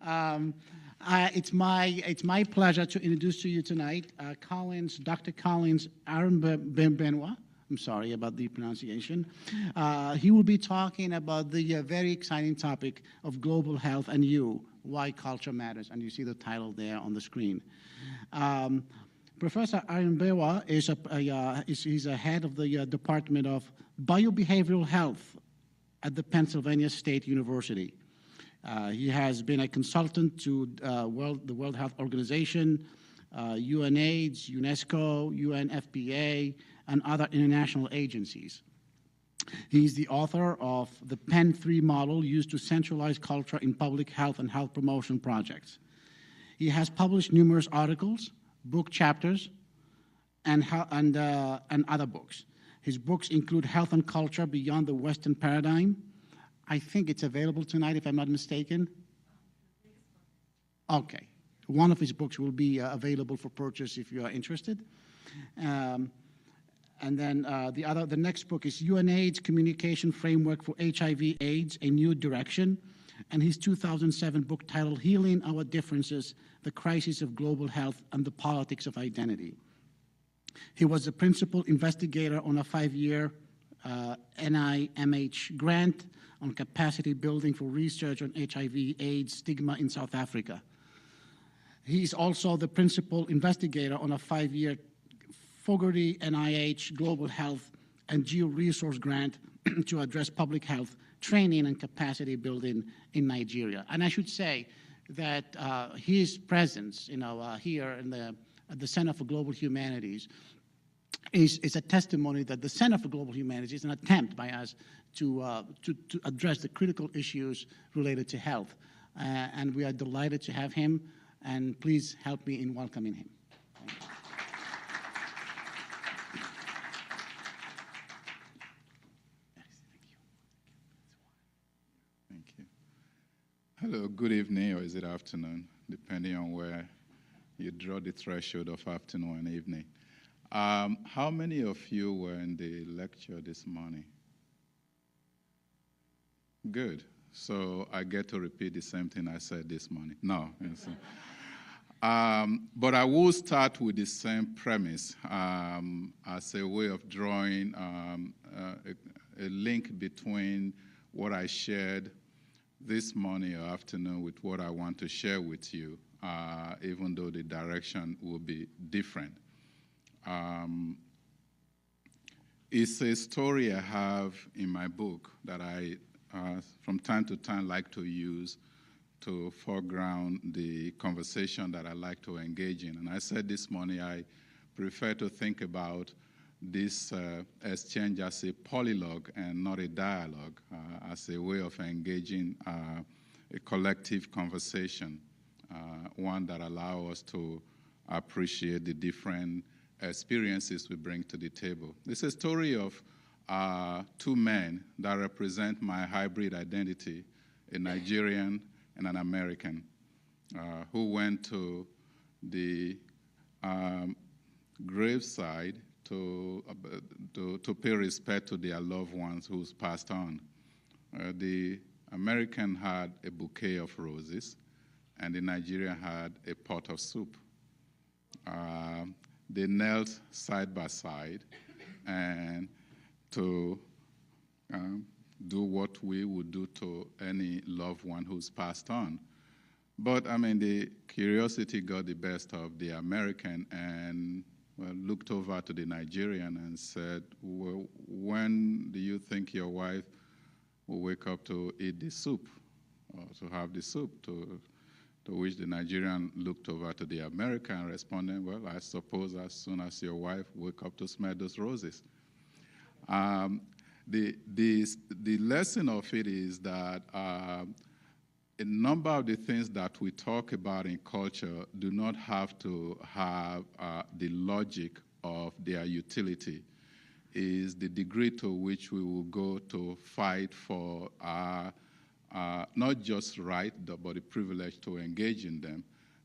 Um, it's my pleasure to introduce to you tonight Dr. Collins Airhihenbuwa. I'm sorry about the pronunciation. He will be talking about the very exciting topic of global health and why culture matters. And you see the title there on the screen. Professor Airhihenbuwa is a head of the Department of Biobehavioral Health at the Pennsylvania State University. He has been a consultant to the World Health Organization, UNAIDS, UNESCO, UNFPA, and other international agencies. He's the author of the PEN 3 model used to centralize culture in public health and health promotion projects. He has published numerous articles, book chapters, and other books. His books include Health and Culture Beyond the Western Paradigm. I think it's available tonight, if I'm not mistaken. Okay. One of his books will be available for purchase if you are interested. And then the next book is UNAIDS Communication Framework for HIV/AIDS, A New Direction, and his 2007 book titled Healing Our Differences, The Crisis of Global Health and the Politics of Identity. He was the principal investigator on a 5-year NIMH grant on capacity building for research on HIV/AIDS stigma in South Africa. He is also the principal investigator on a 5-year Fogarty NIH Global Health and Geo-Resource Grant to address public health training and capacity building in Nigeria. And I should say that his presence, here at the Center for Global Humanities is a testimony that the Center for Global Humanities is an attempt by us to address the critical issues related to health. And we are delighted to have him, and please help me in welcoming him. Hello, good evening, or is it afternoon, depending on where you draw the threshold of afternoon and evening. How many of you were in the lecture this morning? Good. So I get to repeat the same thing I said this morning. No. But I will start with the same premise as a way of drawing a link between what I shared this morning or afternoon with what I want to share with you, even though the direction will be different. It's a story I have in my book that I, from time to time, like to use to foreground the conversation that I like to engage in. And I said this morning I prefer to think about this exchange as a polylogue and not a dialogue, as a way of engaging a collective conversation, one that allows us to appreciate the different experiences we bring to the table. It's a story of two men that represent my hybrid identity, a Nigerian and an American, who went to the graveside to pay respect to their loved ones who's passed on. The American had a bouquet of roses, and the Nigerian had a pot of soup. They knelt side by side and to do what we would do to any loved one who's passed on. But, I mean, the curiosity got the best of the American and looked over to the Nigerian and said, well, when do you think your wife will wake up to eat the soup, or to have the soup? To which the Nigerian looked over to the American and responded, well, I suppose as soon as your wife wake up to smell those roses. The lesson of it is that a number of the things that we talk about in culture do not have to have the logic of their utility. Is the degree to which we will go to fight for not just right, but the privilege to engage in them.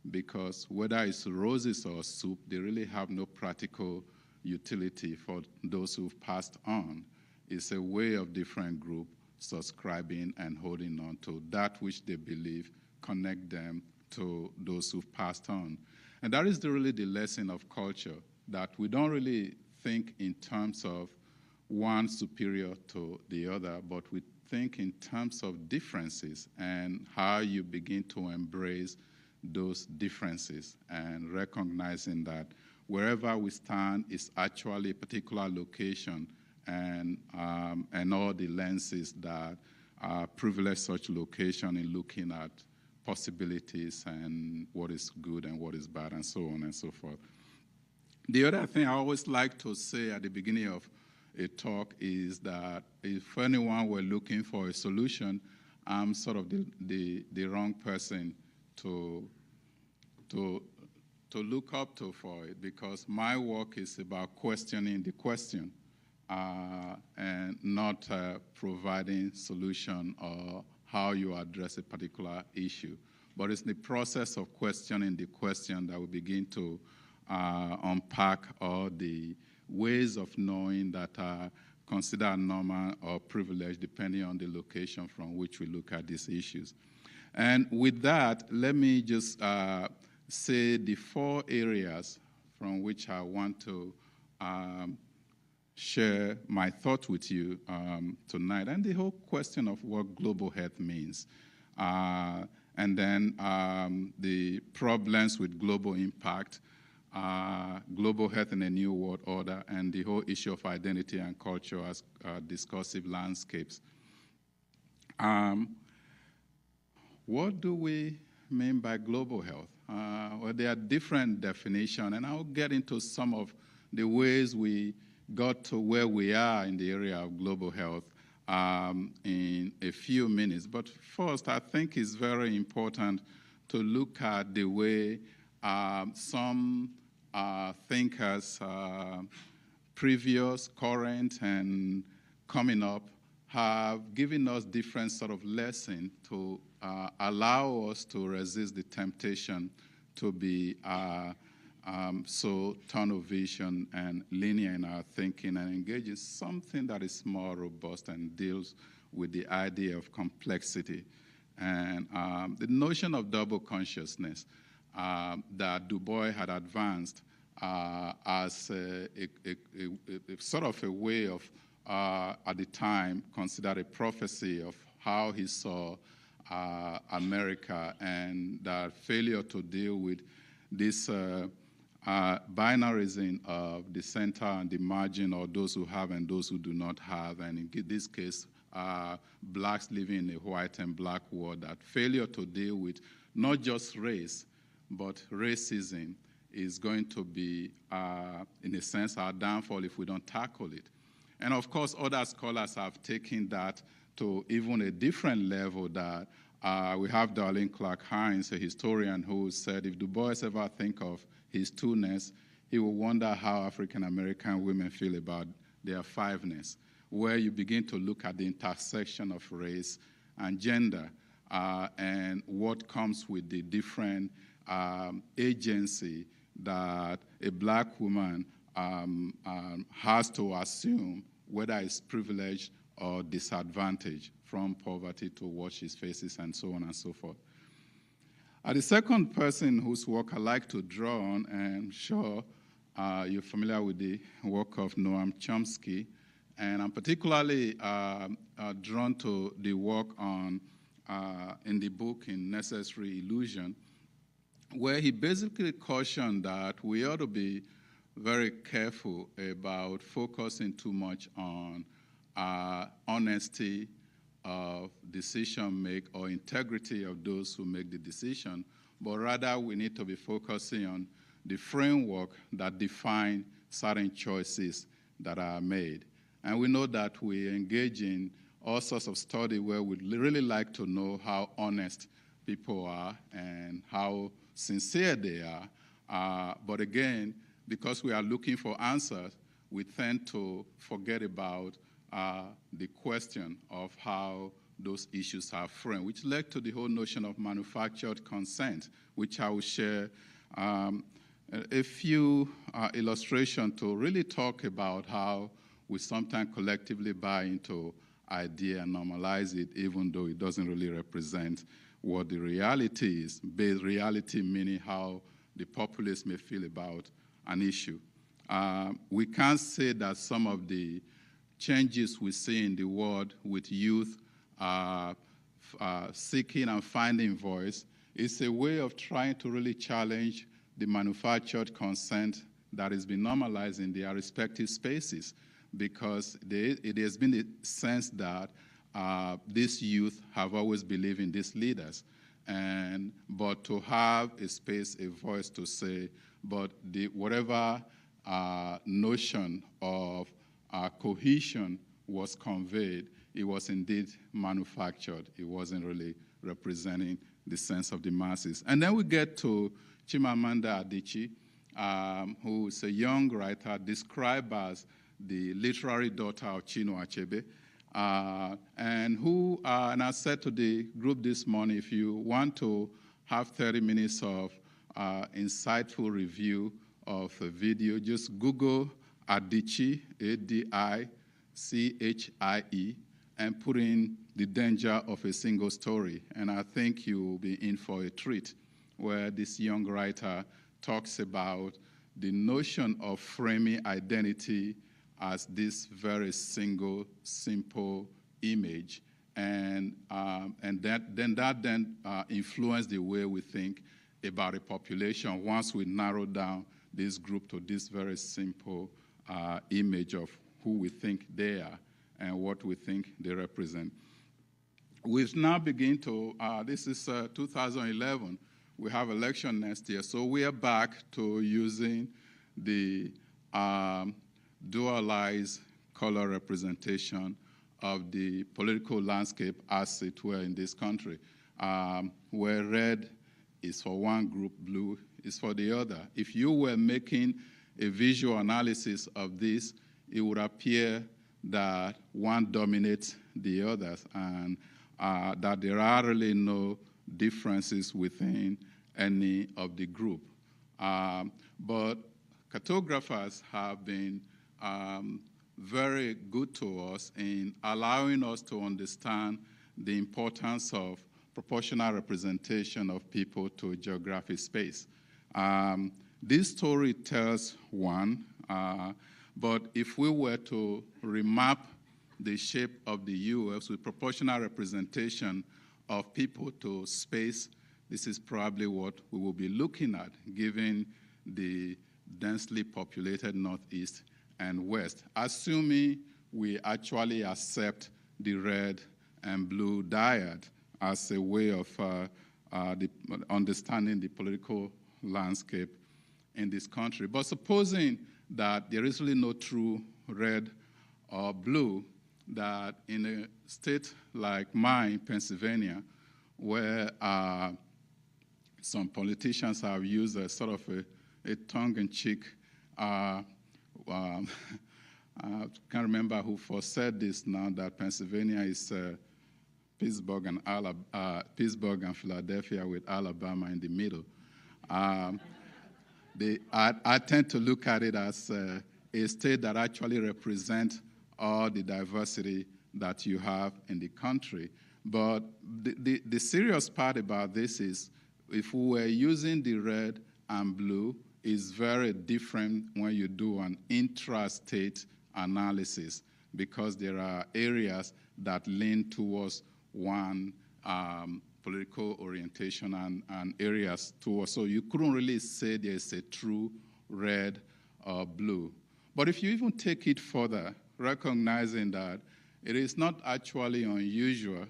Because whether it's roses or soup, they really have no practical utility for those who've passed on. It's a way of different groups subscribing and holding on to that which they believe connect them to those who've passed on. And that is really the lesson of culture, that we don't really think in terms of one superior to the other, but we think in terms of differences and how you begin to embrace those differences and recognizing that wherever we stand is actually a particular location, and all the lenses that privilege such location in looking at possibilities and what is good and what is bad and so on and so forth. The other thing I always like to say at the beginning of a talk is that if anyone were looking for a solution, I'm sort of the wrong person to look up to for it, because my work is about questioning the question and not providing solution or how you address a particular issue. But it's the process of questioning the question that we begin to unpack all the ways of knowing that are considered normal or privileged depending on the location from which we look at these issues. And with that, let me just say the 4 areas from which I want to share my thoughts with you tonight, and the whole question of what global health means. And then the problems with global impact, global health in a new world order, and the whole issue of identity and culture as discursive landscapes. What do we mean by global health? Well, there are different definitions, and I'll get into some of the ways we got to where we are in the area of global health in a few minutes. But first, I think it's very important to look at the way some thinkers, previous, current, and coming up, have given us different sort of lessons to allow us to resist the temptation to be so tunnel vision and linear in our thinking and engage in something that is more robust and deals with the idea of complexity. And the notion of double consciousness that Du Bois had advanced as a sort of a way of, at the time, considered a prophecy of how he saw America, and that failure to deal with this binarism of the center and the margin, or those who have and those who do not have, and in this case, blacks living in a white and black world, that failure to deal with not just race, but racism is going to be, in a sense, our downfall if we don't tackle it. And of course, other scholars have taken that to even a different level. That we have Darlene Clark Hines, a historian, who said if Du Bois ever think of his two-ness, he will wonder how African-American women feel about their five-ness, where you begin to look at the intersection of race and gender and what comes with the different agency that a black woman has to assume, whether it's privileged or disadvantaged, from poverty to what she faces and so on and so forth. The second person whose work I like to draw on, and I'm sure you're familiar with the work of Noam Chomsky, and I'm particularly drawn to the work on in the book In Necessary Illusion, where he basically cautioned that we ought to be very careful about focusing too much on honesty of decision make or integrity of those who make the decision, but rather we need to be focusing on the framework that define certain choices that are made. And we know that we engage in all sorts of study where we'd really like to know how honest people are and how sincere they are. But again, because we are looking for answers, we tend to forget about the question of how those issues are framed, which led to the whole notion of manufactured consent, which I will share a few illustrations to really talk about how we sometimes collectively buy into idea and normalize it, even though it doesn't really represent what the reality is. Base reality meaning how the populace may feel about an issue. We can't say that some of the changes we see in the world with youth seeking and finding voice is a way of trying to really challenge the manufactured consent that has been normalized in their respective spaces, because it has been a sense that these youth have always believed in these leaders. But to have a space, a voice to say, but whatever notion of cohesion was conveyed, it was indeed manufactured. It wasn't really representing the sense of the masses. And then we get to Chimamanda Adichie, who is a young writer described as the literary daughter of Chinua Achebe, and I said to the group this morning, if you want to have 30 minutes of insightful review of a video, just Google Adichie, Adichie, and put in The Danger of a Single Story. And I think you'll be in for a treat, where this young writer talks about the notion of framing identity as this very single, simple image, and that influenced the way we think about a population once we narrow down this group to this very simple image of who we think they are and what we think they represent. We've now begun to, this is 2011, we have election next year, so we are back to using the dualized color representation of the political landscape as it were in this country, where red is for one group, blue is for the other. If you were making a visual analysis of this, it would appear that one dominates the others, and that there are really no differences within any of the group. But cartographers have been very good to us in allowing us to understand the importance of proportional representation of people to geographic space. This story tells one, but if we were to remap the shape of the U.S. with proportional representation of people to space, this is probably what we will be looking at, given the densely populated Northeast and West, assuming we actually accept the red and blue dyad as a way of understanding the political landscape in this country. But supposing that there is really no true red or blue, that in a state like mine, Pennsylvania, where some politicians have used a sort of a tongue-in-cheek, I can't remember who first said this now, that Pennsylvania is Pittsburgh and Philadelphia with Alabama in the middle. I tend to look at it as a state that actually represents all the diversity that you have in the country. But the serious part about this is, if we were using the red and blue, is very different when you do an intra-state analysis, because there are areas that lean towards one political orientation and areas towards. So you couldn't really say there's a true red or blue. But if you even take it further, recognizing that it is not actually unusual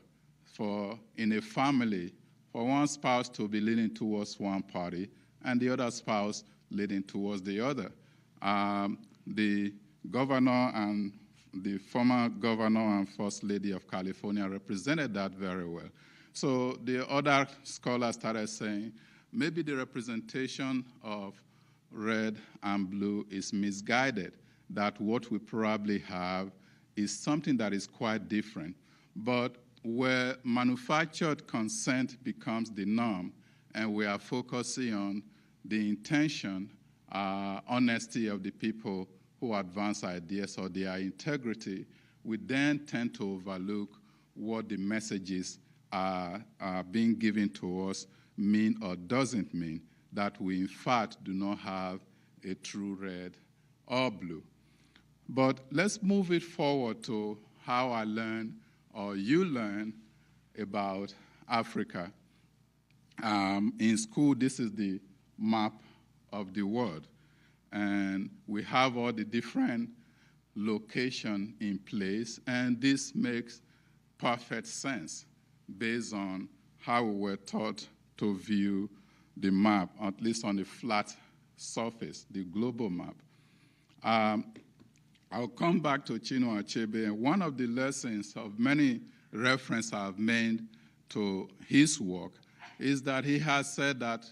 in a family for one spouse to be leaning towards one party and the other spouse leaning towards the other. The governor and the former governor and first lady of California represented that very well. So the other scholars started saying, maybe the representation of red and blue is misguided, that what we probably have is something that is quite different. But where manufactured consent becomes the norm, and we are focusing on the intention, honesty of the people who advance ideas or their integrity, we then tend to overlook what the messages are being given to us mean or doesn't mean that we in fact do not have a true red or blue. But let's move it forward to how I learn or you learn about Africa. In school, this is the map of the world. And we have all the different locations in place, and this makes perfect sense based on how we were taught to view the map, at least on the flat surface, the global map. I'll come back to Chinua Achebe, and one of the lessons of many references I've made to his work is that he has said that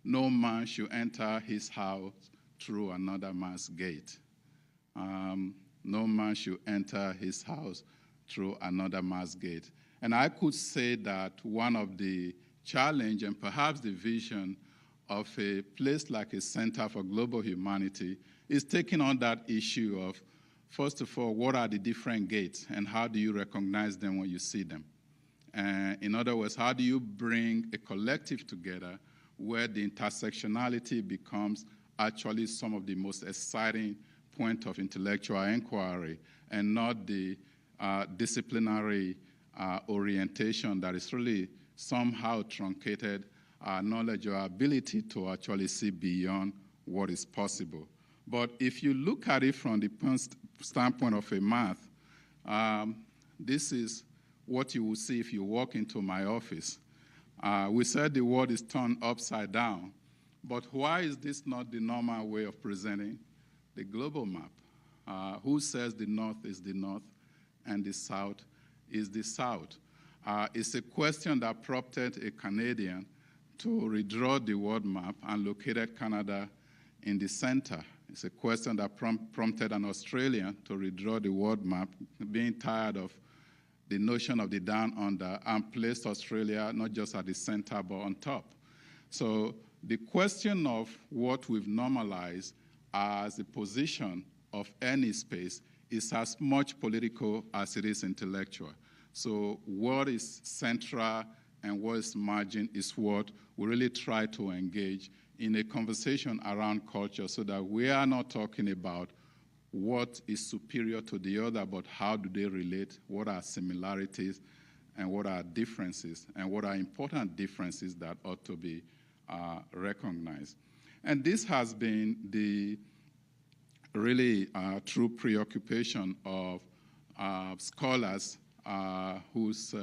no man should enter his house through another man's gate. No man should enter his house through another man's gate. And I could say that one of the challenge and perhaps the vision of a place like a Center for Global Humanity is taking on that issue of, first of all, what are the different gates and how do you recognize them when you see them? In other words, how do you bring a collective together where the intersectionality becomes actually some of the most exciting point of intellectual inquiry and not the disciplinary orientation that is really somehow truncated our knowledge or ability to actually see beyond what is possible. But if you look at it from the standpoint of a math, this is what you will see if you walk into my office. We said the world is turned upside down, but why is this not the normal way of presenting the global map? Who says the north is the north and the south is the south? It's a question that prompted a Canadian to redraw the world map and located Canada in the center. It's a question that prompted an Australian to redraw the world map, being tired of the notion of the down under, and placed Australia not just at the center but on top. So the question of what we've normalized as the position of any space is as much political as it is intellectual. So what is central and what is margin is what we really try to engage in a conversation around culture so that we are not talking about what is superior to the other, but how do they relate, what are similarities, and what are differences, and what are important differences that ought to be recognized. And this has been the really true preoccupation of scholars whose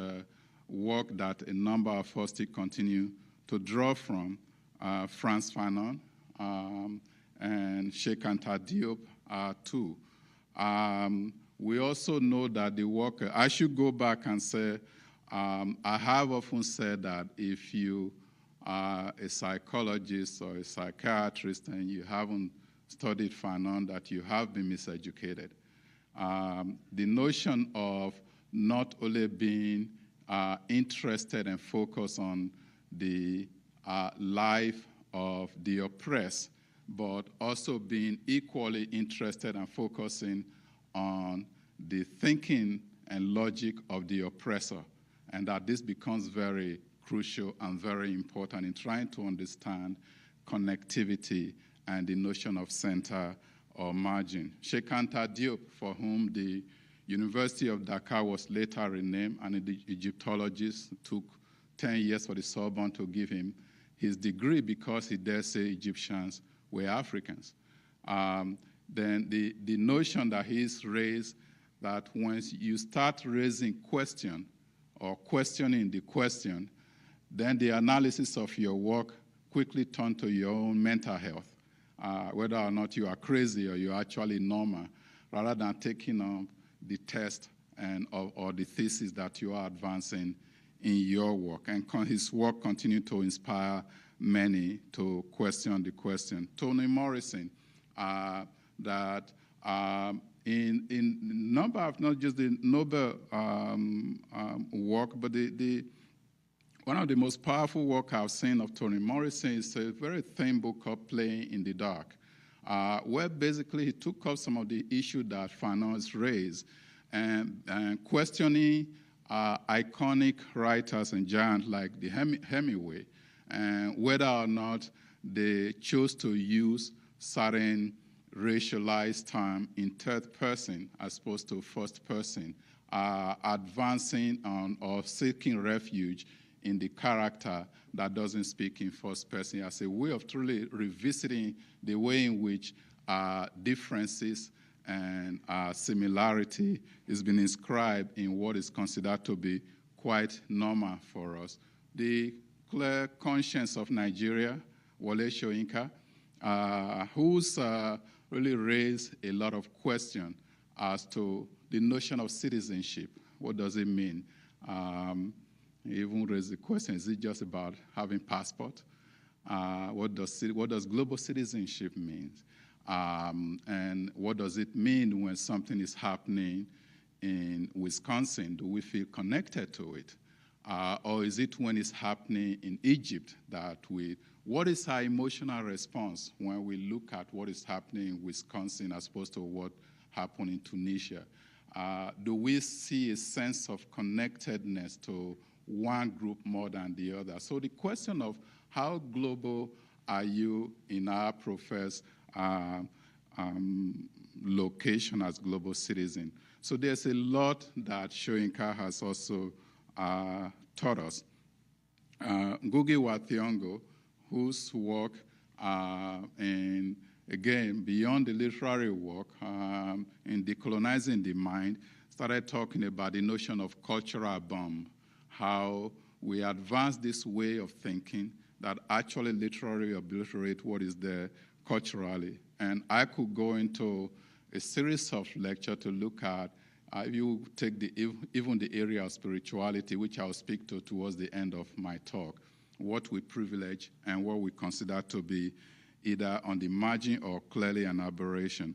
work that a number of us still continue to draw from, Frantz Fanon and Cheikh Anta Diop too. We also know that the work, I should go back and say, I have often said that if you are a psychologist or a psychiatrist and you haven't studied Fanon, that you have been miseducated. The notion of not only being interested and focused on the life of the oppressed, but also being equally interested and focusing on the thinking and logic of the oppressor, and that this becomes very crucial and very important in trying to understand connectivity and the notion of center or margin. Cheikh Anta Diop, for whom the University of Dakar was later renamed, and the Egyptologist took 10 years for the Sorbonne to give him his degree because he dared say Egyptians were Africans. Then the notion that he's raised that once you start raising question or questioning the question, then the analysis of your work quickly turn to your own mental health, whether or not you are crazy or you're actually normal, rather than taking on the test and or the thesis that you are advancing in your work. And his work continued to inspire many to question the question. Toni Morrison, that in number of not just the Nobel work, but one of the most powerful work I've seen of Toni Morrison is a very thin book called Playing in the Dark, where basically he took up some of the issues that Fanon's raised and questioning iconic writers and giants like the Hemingway, and whether or not they chose to use certain racialized term in third person as opposed to first person, advancing on or seeking refuge in the character that doesn't speak in first person as a way of truly revisiting the way in which differences and similarity is being inscribed in what is considered to be quite normal for us. The clear conscience of Nigeria, Wole Soyinka, who's really raised a lot of questions as to the notion of citizenship. What does it mean? He even raised the question, is it just about having passport? What does global citizenship mean? And what does it mean when something is happening in Wisconsin? Do we feel connected to it? Or is it when it's happening in Egypt that what is our emotional response when we look at what is happening in Wisconsin as opposed to what happened in Tunisia? Do we see a sense of connectedness to one group more than the other? So the question of how global are you in our professed location as global citizen? So there's a lot that Soyinka has also taught us. Ngugi wa Thiong'o, whose work, and again, beyond the literary work, in decolonizing the mind, started talking about the notion of cultural bomb, how we advance this way of thinking that actually literally obliterate what is there culturally. And I could go into a series of lectures to look at, if you take even the area of spirituality, which I'll speak to towards the end of my talk, what we privilege and what we consider to be either on the margin or clearly an aberration.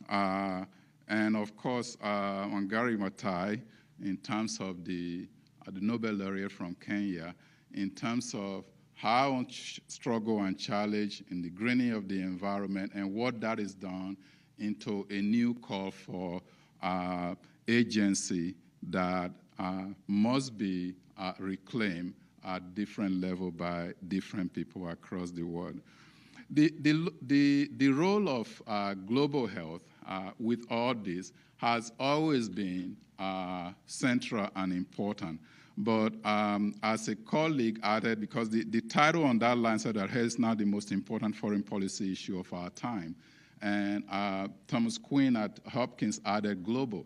And of course, Wangari Maathai, in terms of the Nobel laureate from Kenya, in terms of how struggle and challenge in the greening of the environment and what that is done into a new call for agency that must be reclaimed at different level by different people across the world. The role of global health with all this has always been central and important. But as a colleague added, because the title on that line said that health is now the most important foreign policy issue of our time. And Thomas Quinn at Hopkins added global,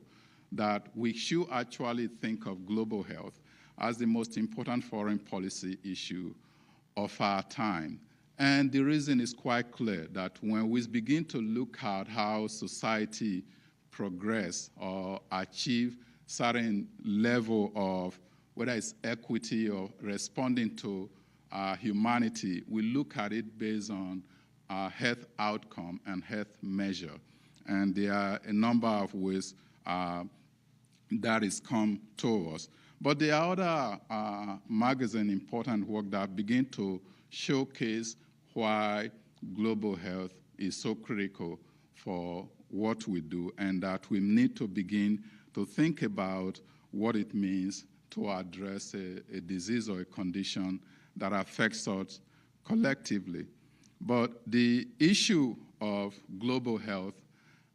that we should actually think of global health as the most important foreign policy issue of our time. And the reason is quite clear, that when we begin to look at how society progress or achieve certain level of whether it's equity or responding to humanity, we look at it based on health outcome and health measure. And there are a number of ways that is come to us. But there are other magazine important work that begin to showcase why global health is so critical for what we do, and that we need to begin to think about what it means to address a disease or a condition that affects us collectively. But the issue of global health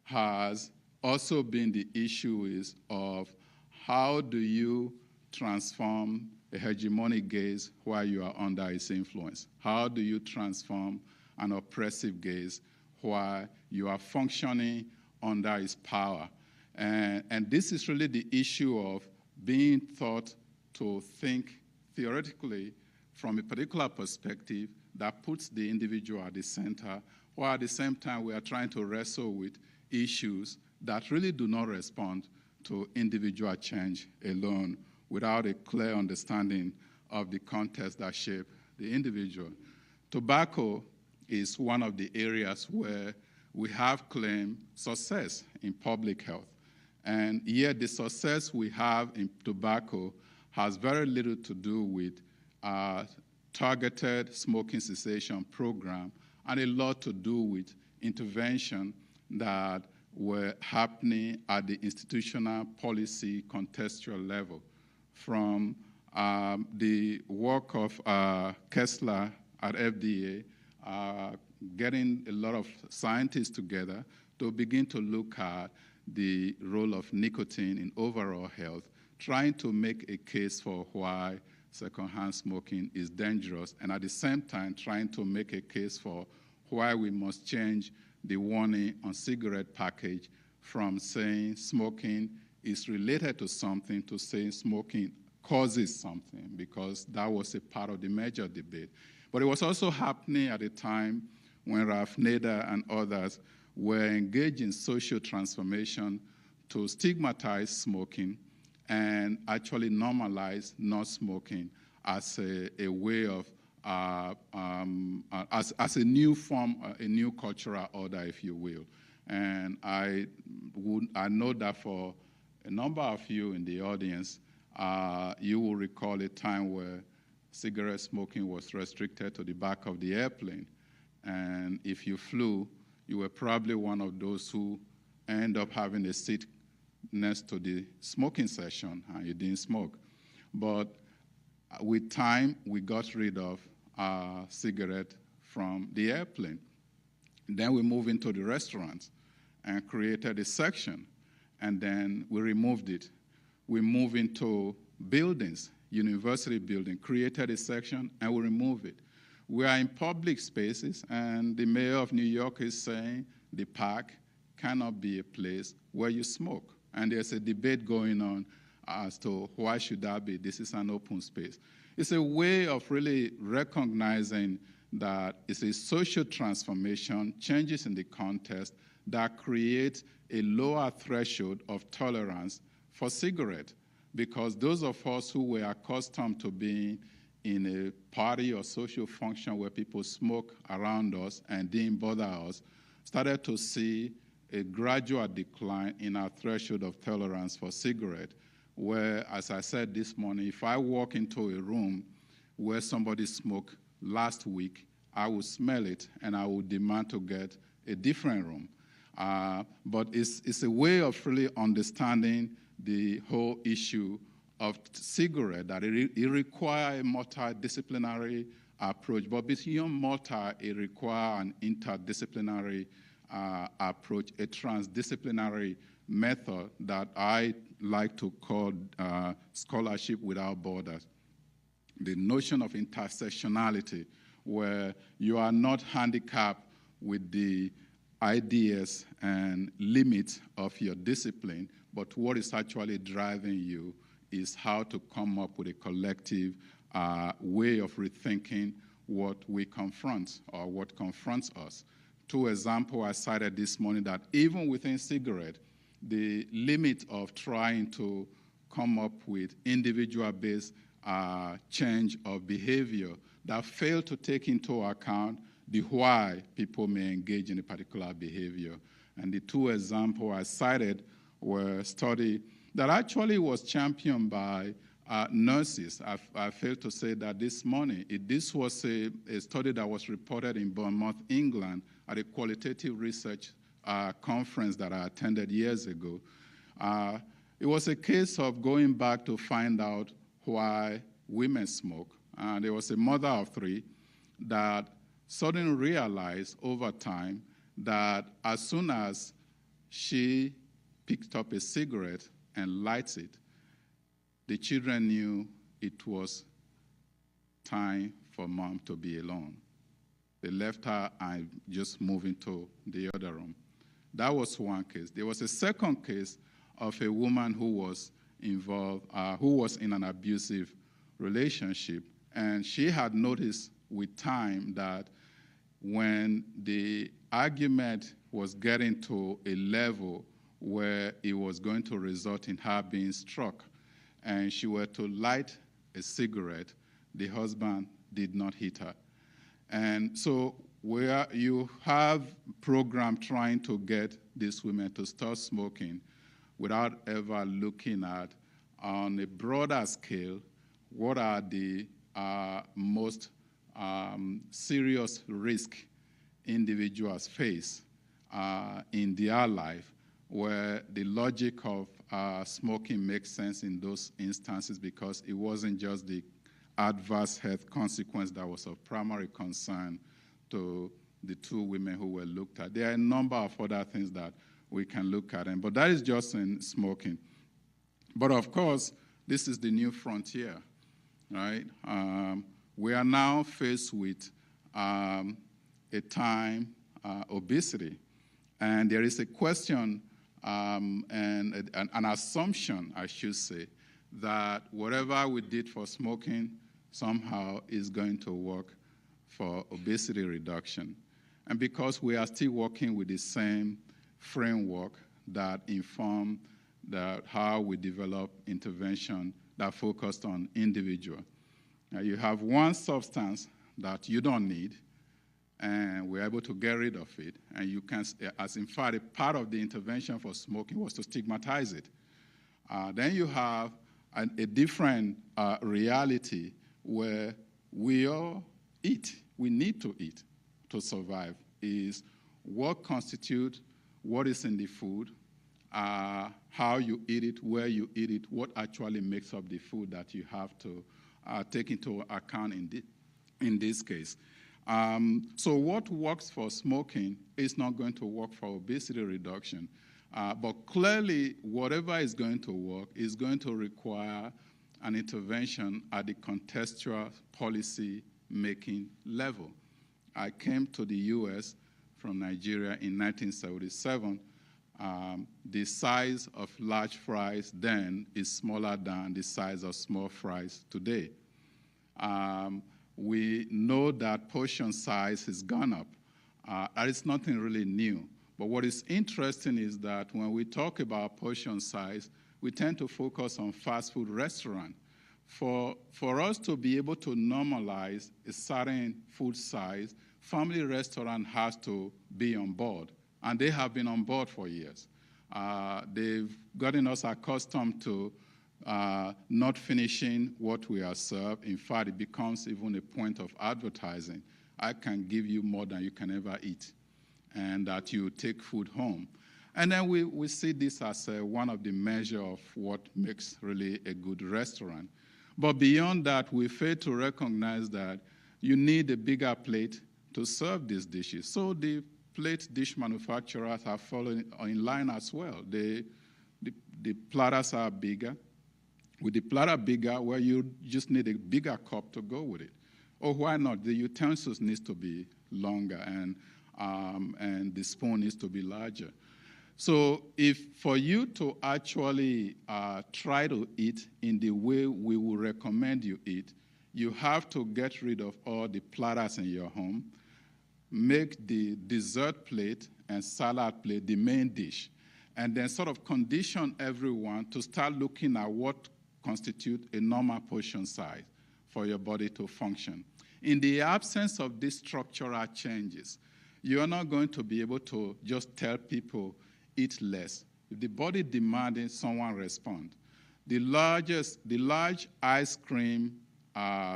has also been the issue of how do you transform a hegemonic gaze while you are under its influence? How do you transform an oppressive gaze while you are functioning under its power? And this is really the issue of being taught to think theoretically from a particular perspective that puts the individual at the center, while at the same time we are trying to wrestle with issues that really do not respond to individual change alone without a clear understanding of the context that shape the individual. Tobacco is one of the areas where we have claimed success in public health. And yet the success we have in tobacco has very little to do with targeted smoking cessation program and a lot to do with intervention that were happening at the institutional policy contextual level. from the work of Kessler at FDA, getting a lot of scientists together to begin to look at the role of nicotine in overall health, trying to make a case for why secondhand smoking is dangerous, and at the same time trying to make a case for why we must change the warning on cigarette package from saying smoking is related to something to saying smoking causes something, because that was a part of the major debate. But it was also happening at a time when Ralph Nader and others were engaged in social transformation to stigmatize smoking and actually normalize not smoking as a way of, as a new form, a new cultural order, if you will. And I know that for a number of you in the audience, you will recall a time where cigarette smoking was restricted to the back of the airplane. And if you flew, you were probably one of those who end up having a seat next to the smoking session, and you didn't smoke. But with time, we got rid of cigarette from the airplane. Then we moved into the restaurants and created a section, and then we removed it. We moved into buildings, university building, created a section, and we removed it. We are in public spaces, and the mayor of New York is saying the park cannot be a place where you smoke. And there's a debate going on as to why should that be? This is an open space. It's a way of really recognizing that it's a social transformation, changes in the context that create a lower threshold of tolerance for cigarette. Because those of us who were accustomed to being in a party or social function where people smoke around us and didn't bother us, started to see a gradual decline in our threshold of tolerance for cigarette, where, as I said this morning, if I walk into a room where somebody smoked last week, I will smell it and I will demand to get a different room. But it's a way of really understanding the whole issue of cigarette, that it requires a multidisciplinary approach, but beyond multi, it requires an interdisciplinary approach, a transdisciplinary method that I like to call scholarship without borders. The notion of intersectionality, where you are not handicapped with the ideas and limits of your discipline, but what is actually driving you is how to come up with a collective way of rethinking what we confront or what confronts us. Two examples I cited this morning, that even within cigarette, the limit of trying to come up with individual-based change of behavior that fail to take into account the why people may engage in a particular behavior. And the two examples I cited were a study that actually was championed by nurses. I failed to say that this morning. This was a study that was reported in Bournemouth, England, at a qualitative research conference that I attended years ago. It was a case of going back to find out why women smoke. There was a mother of three that suddenly realized over time that as soon as she picked up a cigarette and lights it, the children knew it was time for mom to be alone. They left her and just moved into the other room. That was one case. There was a second case of a woman who was involved, who was in an abusive relationship, and she had noticed with time that when the argument was getting to a level where it was going to result in her being struck, and she were to light a cigarette, the husband did not hit her. And so where you have program trying to get these women to stop smoking without ever looking at, on a broader scale, what are the most serious risk individuals face in their life, where the logic of smoking makes sense in those instances because it wasn't just the adverse health consequence that was of primary concern to the two women who were looked at. There are a number of other things that we can look at, but that is just in smoking. But of course, this is the new frontier, right? We are now faced with a time obesity, and there is a question and an assumption, I should say, that whatever we did for smoking somehow is going to work for obesity reduction. And because we are still working with the same framework that informed how we develop intervention that focused on individual. Now you have one substance that you don't need, and we're able to get rid of it. And you can, as in fact, a part of the intervention for smoking was to stigmatize it. Then you have a different reality where we all eat. We need to eat to survive. Is what constitutes what is in the food, how you eat it, where you eat it, what actually makes up the food that you have to take into account in this case. So what works for smoking is not going to work for obesity reduction. But clearly, whatever is going to work is going to require an intervention at the contextual policy making level. I came to the U.S. from Nigeria in 1977. The size of large fries then is smaller than the size of small fries today. We know that portion size has gone up. That is nothing really new. But what is interesting is that when we talk about portion size, we tend to focus on fast food restaurant. For us to be able to normalize a certain food size, family restaurant has to be on board, and they have been on board for years. They've gotten us accustomed to not finishing what we are served. In fact, it becomes even a point of advertising. I can give you more than you can ever eat, and that you take food home. And then we see this as one of the measures of what makes really a good restaurant. But beyond that, we fail to recognize that you need a bigger plate to serve these dishes. So the plate dish manufacturers have fallen in line as well. The platters are bigger. With the platter bigger, well, you just need a bigger cup to go with it. Or why not? The utensils needs to be longer, and the spoon needs to be larger. So for you to actually try to eat in the way we would recommend you eat, you have to get rid of all the platters in your home, make the dessert plate and salad plate the main dish, and then sort of condition everyone to start looking at what constitutes a normal portion size for your body to function. In the absence of these structural changes, you are not going to be able to just tell people, eat less. If the body demanding, someone respond. The large ice cream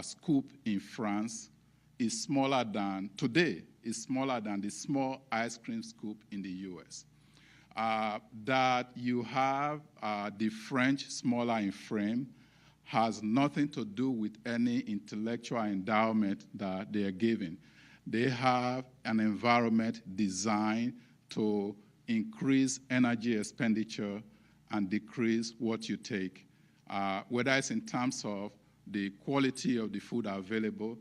scoop in France is smaller than the small ice cream scoop in the US. That you have the French smaller in frame has nothing to do with any intellectual endowment that they are given. They have an environment designed to increase energy expenditure and decrease what you take, whether it's in terms of the quality of the food available,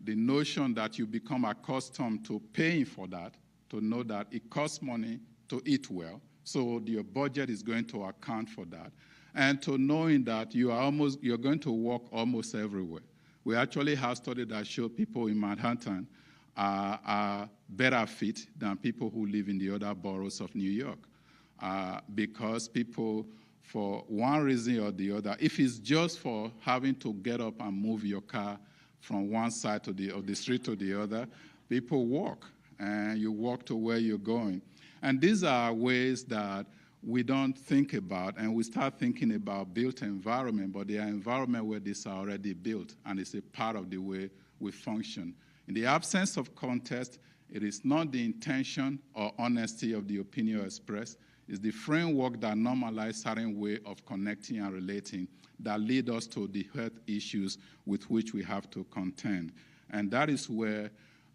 the notion that you become accustomed to paying for that, to know that it costs money to eat well, so your budget is going to account for that, and to knowing that you're going to walk almost everywhere. We actually have studies that show people in Manhattan are better fit than people who live in the other boroughs of New York, because people, for one reason or the other, if it's just for having to get up and move your car from one side of the street to the other, people walk, and you walk to where you're going. And these are ways that we don't think about, and we start thinking about built environment, but they are environment where these are already built, and it's a part of the way we function. In the absence of context, it is not the intention or honesty of the opinion expressed. It's the framework that normalizes certain way of connecting and relating that lead us to the health issues with which we have to contend. And that is where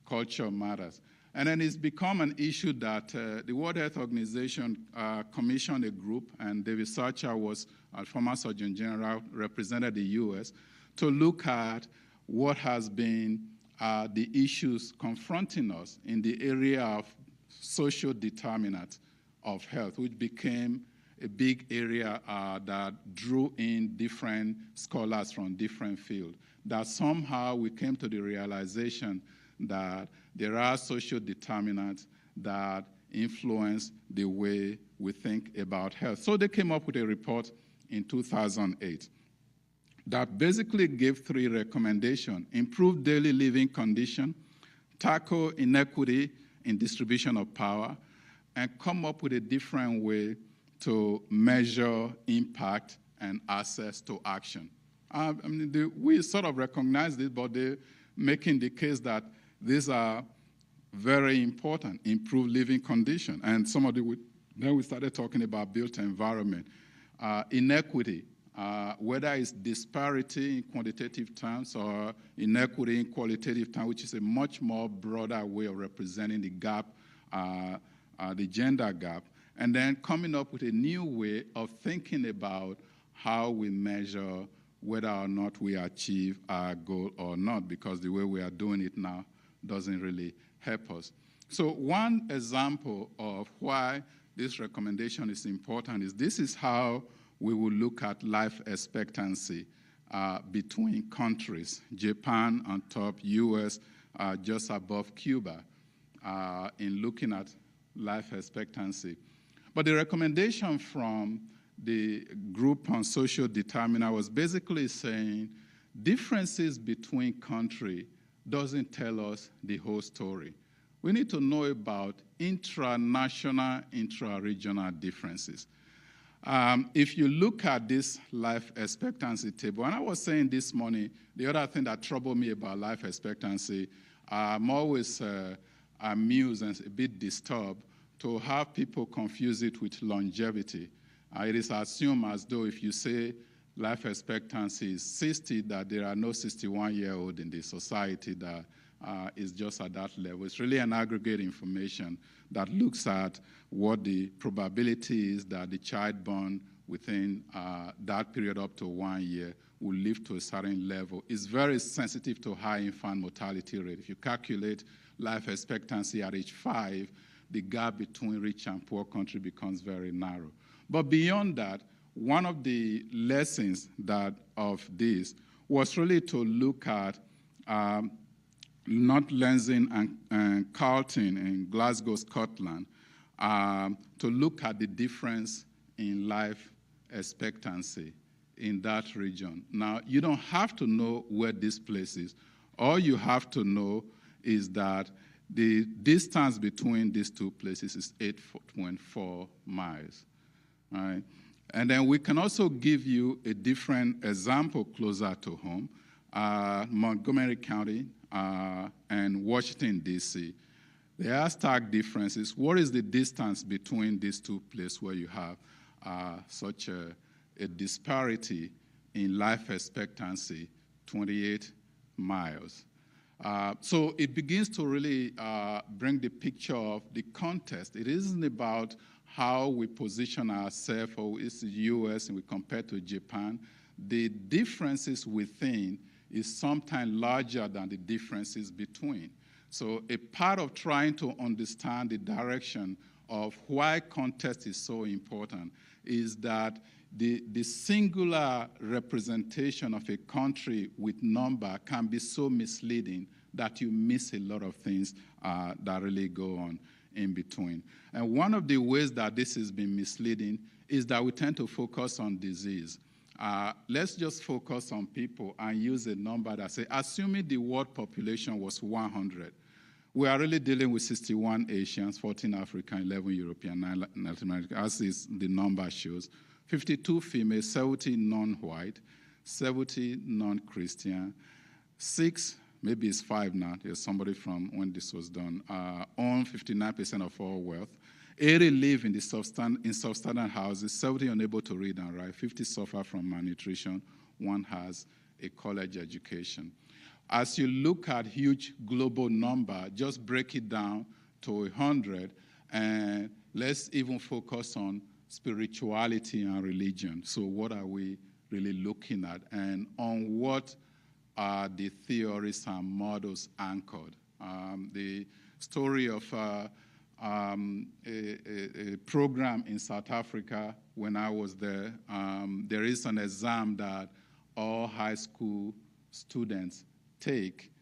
culture matters. And then it's become an issue that the World Health Organization commissioned a group, and David Sarcher was a former Surgeon General, represented the U.S., to look at what has been the issues confronting us in the area of social determinants of health, which became a big area that drew in different scholars from different fields. That somehow we came to the realization that there are social determinants that influence the way we think about health. So they came up with a report in 2008 that basically gave 3 recommendations: improve daily living condition, tackle inequity in distribution of power, and come up with a different way to measure impact and access to action. We sort of recognize this, but they're making the case that these are very important: improve living condition. And then we started talking about built environment, inequity, whether it's disparity in quantitative terms or inequity in qualitative terms, which is a much more broader way of representing the gap, the gender gap, and then coming up with a new way of thinking about how we measure whether or not we achieve our goal or not, because the way we are doing it now doesn't really help us. So one example of why this recommendation is important is this is how we will look at life expectancy between countries. Japan on top, US just above Cuba in looking at life expectancy. But the recommendation from the group on social determinant was basically saying differences between countries doesn't tell us the whole story. We need to know about intra-national, intra-regional differences. If you look at this life expectancy table, and I was saying this morning, the other thing that troubled me about life expectancy, I'm always amused and a bit disturbed to have people confuse it with longevity. It is assumed as though if you say life expectancy is 60, that there are no 61-year-old in the society that is just at that level. It's really an aggregate information that looks at what the probability is that the child born within that period up to 1 year will live to a certain level. It's very sensitive to high infant mortality rate. If you calculate life expectancy at age 5, the gap between rich and poor country becomes very narrow. But beyond that, one of the lessons of this was really to look at not Lenzing and Carlton in Glasgow, Scotland, to look at the difference in life expectancy in that region. Now, you don't have to know where this place is. All you have to know is that the distance between these two places is 8.4 miles. All right? And then we can also give you a different example closer to home, Montgomery County and Washington, D.C. There are stark differences. What is the distance between these two places where you have such a disparity in life expectancy, 28 miles? So it begins to really bring the picture of the context. It isn't about how we position ourselves, or it's the U.S. and we compare to Japan. The differences within is sometimes larger than the differences between. So a part of trying to understand the direction of why context is so important is that the singular representation of a country with number can be so misleading that you miss a lot of things that really go on in between. And one of the ways that this has been misleading is that we tend to focus on disease. Let's just focus on people and use a number that says, assuming the world population was 100, we are really dealing with 61 Asians, 14 African, 11 European, 9 Latin American, as is the number shows. 52 females, 70 non-white, 70 non-Christian, 6, maybe it's 5 now, there's somebody from when this was done, own 59% of all wealth. 80 live in substandard houses, 70 unable to read and write, 50 suffer from malnutrition, 1 has a college education. As you look at huge global number, just break it down to 100, and let's even focus on spirituality and religion. So what are we really looking at, and on what are the theories and models anchored? The story of a program in South Africa when I was there, there is an exam that all high school students take.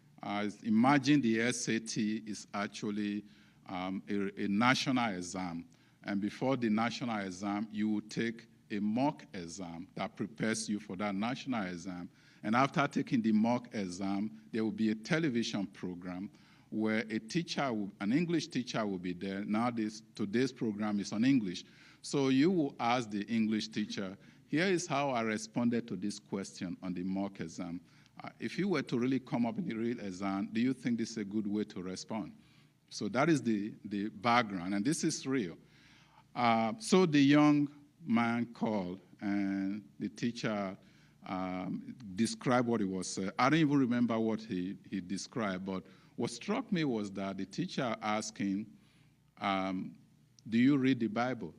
Imagine the SAT is actually a national exam. And before the national exam, you will take a mock exam that prepares you for that national exam. And after taking the mock exam, there will be a television program where an English teacher will be there. Now today's program is on English. So you will ask the English teacher, here is how I responded to this question on the mock exam. If you were to really come up in the real exam, do you think this is a good way to respond? So that is the background, and this is real. So the young man called, and the teacher described what he was saying. I don't even remember what he described, but what struck me was that the teacher asked him, do you read the Bible?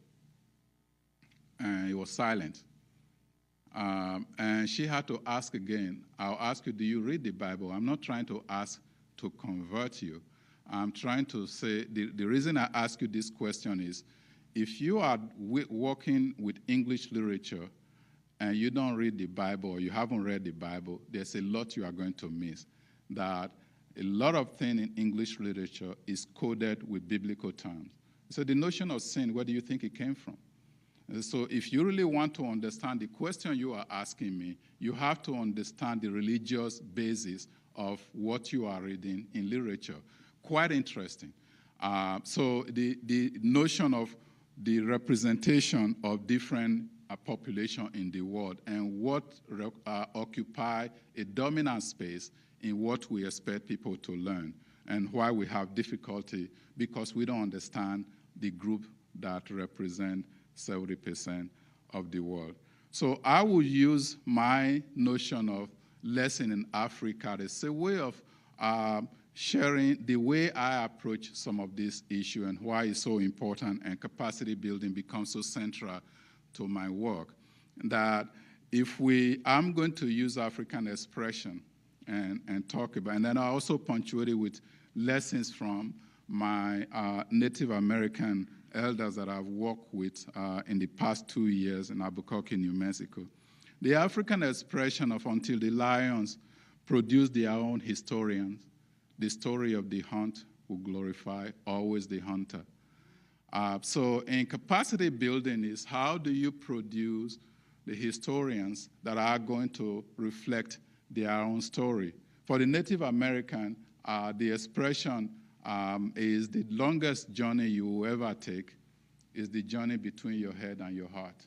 And he was silent. And she had to ask again, I'll ask you, do you read the Bible? I'm not trying to ask to convert you. I'm trying to say, the reason I ask you this question is, if you are working with English literature and you don't read the Bible, or you haven't read the Bible, there's a lot you are going to miss. That a lot of things in English literature is coded with biblical terms. So the notion of sin, where do you think it came from? So if you really want to understand the question you are asking me, you have to understand the religious basis of what you are reading in literature. Quite interesting. So the notion of the representation of different population in the world and what occupy a dominant space in what we expect people to learn, and why we have difficulty because we don't understand the group that represent 70% of the world. So I will use my notion of lesson in Africa as a way of sharing the way I approach some of this issue and why it's so important, and capacity building becomes so central to my work. That I'm going to use African expression and talk about, and then I also punctuate it with lessons from my Native American elders that I've worked with in the past 2 years in Albuquerque, New Mexico. The African expression of until the lions produce their own historians, the story of the hunt will glorify always the hunter. So in capacity building is how do you produce the historians that are going to reflect their own story. For the Native American, the expression is the longest journey you will ever take is the journey between your head and your heart.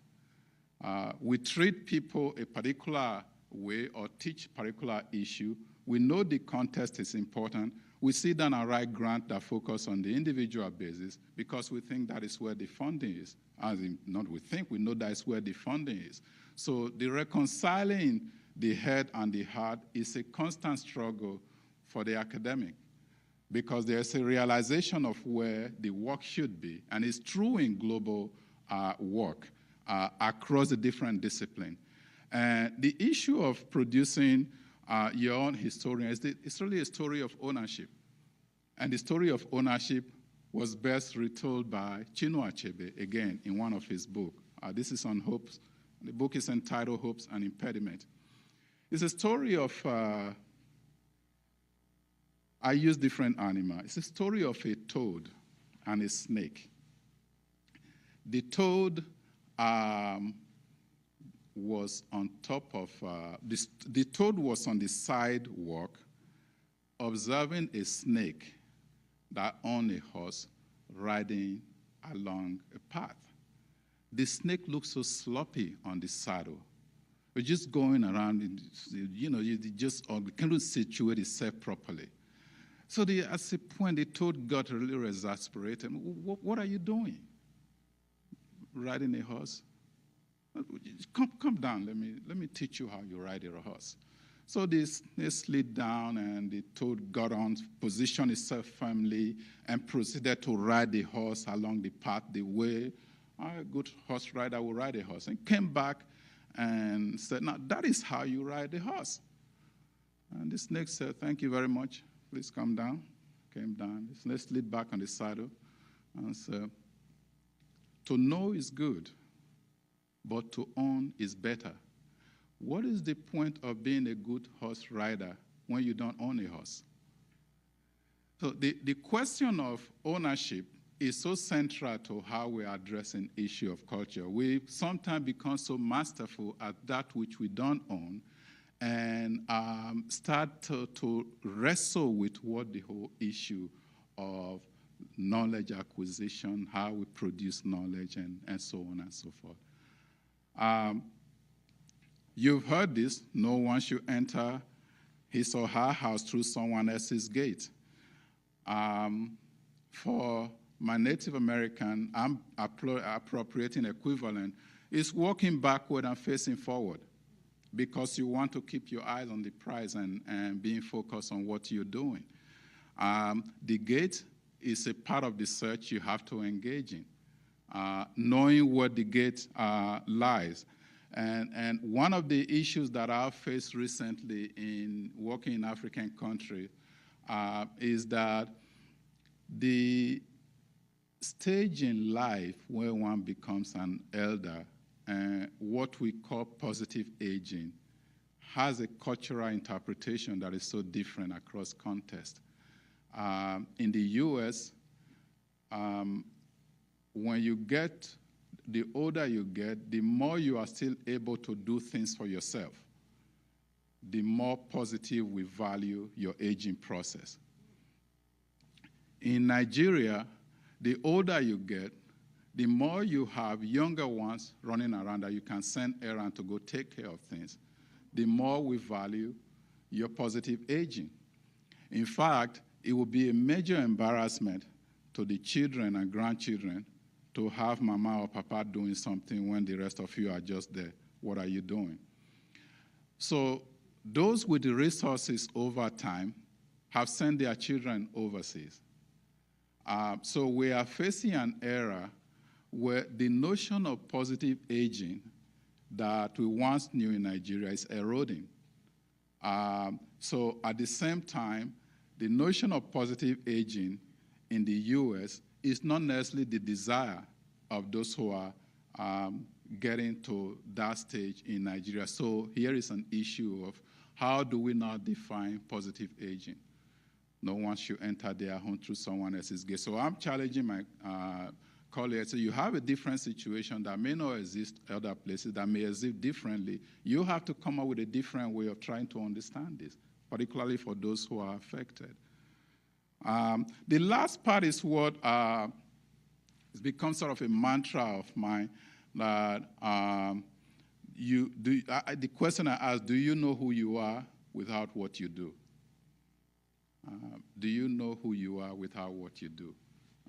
We treat people a particular way or teach particular issue. We know the context is important. We sit down and write grants that focus on the individual basis because we think that is where the funding is. We know that is where the funding is. So the reconciling the head and the heart is a constant struggle for the academic because there's a realization of where the work should be. And it's true in global work across the different disciplines. And the issue of producing your own historian it's really a story of ownership. And the story of ownership was best retold by Chinua Achebe, again, in one of his books. This is on hopes. The book is entitled Hopes and Impediment. It's a story of, I use different animals. It's a story of a toad and a snake. The toad was on top of, the toad was on the sidewalk observing a snake that owned a horse riding along a path. The snake looked so sloppy on the saddle. We're just going around, you just cannot situate itself properly. So at a point, the toad got really exasperated. What are you doing? riding a horse? Come down. Let me teach you how you ride a horse. So they slid down, and the toad got on, positioned itself firmly, and proceeded to ride the horse along the path the way a good horse rider will ride a horse. And came back and said, now that is how you ride a horse. And the snake said, thank you very much. Please come down. Came down. The snake slid back on the saddle and said, to know is good, but to own is better. What is the point of being a good horse rider when you don't own a horse? So the question of ownership is so central to how we are addressing the issue of culture. We sometimes become so masterful at that which we don't own and start to wrestle with what the whole issue of knowledge acquisition, how we produce knowledge, and so on and so forth. You've heard this, no one should enter his or her house through someone else's gate. For my Native American, I'm appropriating equivalent, is walking backward and facing forward because you want to keep your eyes on the prize and being focused on what you're doing. The gate is a part of the search you have to engage in, knowing where the gate lies. And one of the issues that I've faced recently in working in African countries is that the stage in life where one becomes an elder, what we call positive aging, has a cultural interpretation that is so different across contexts. In the US, when you get, the older you get, the more you are still able to do things for yourself, the more positive we value your aging process. In Nigeria, the older you get, the more you have younger ones running around that you can send errands to go take care of things, the more we value your positive aging. In fact, it will be a major embarrassment to the children and grandchildren to have mama or papa doing something when the rest of you are just there. What are you doing? So those with the resources over time have sent their children overseas. So we are facing an era where the notion of positive aging that we once knew in Nigeria is eroding. So at the same time, the notion of positive aging in the US is not necessarily the desire of those who are getting to that stage in Nigeria. So here is an issue of how do we now define positive aging? No one should enter their home through someone else's gate. So I'm challenging my colleagues. So you have a different situation that may not exist other places, that may exist differently. You have to come up with a different way of trying to understand this, particularly for those who are affected. The last part is what has become sort of a mantra of mine, that the question I ask, do you know who you are without what you do? Do you know who you are without what you do?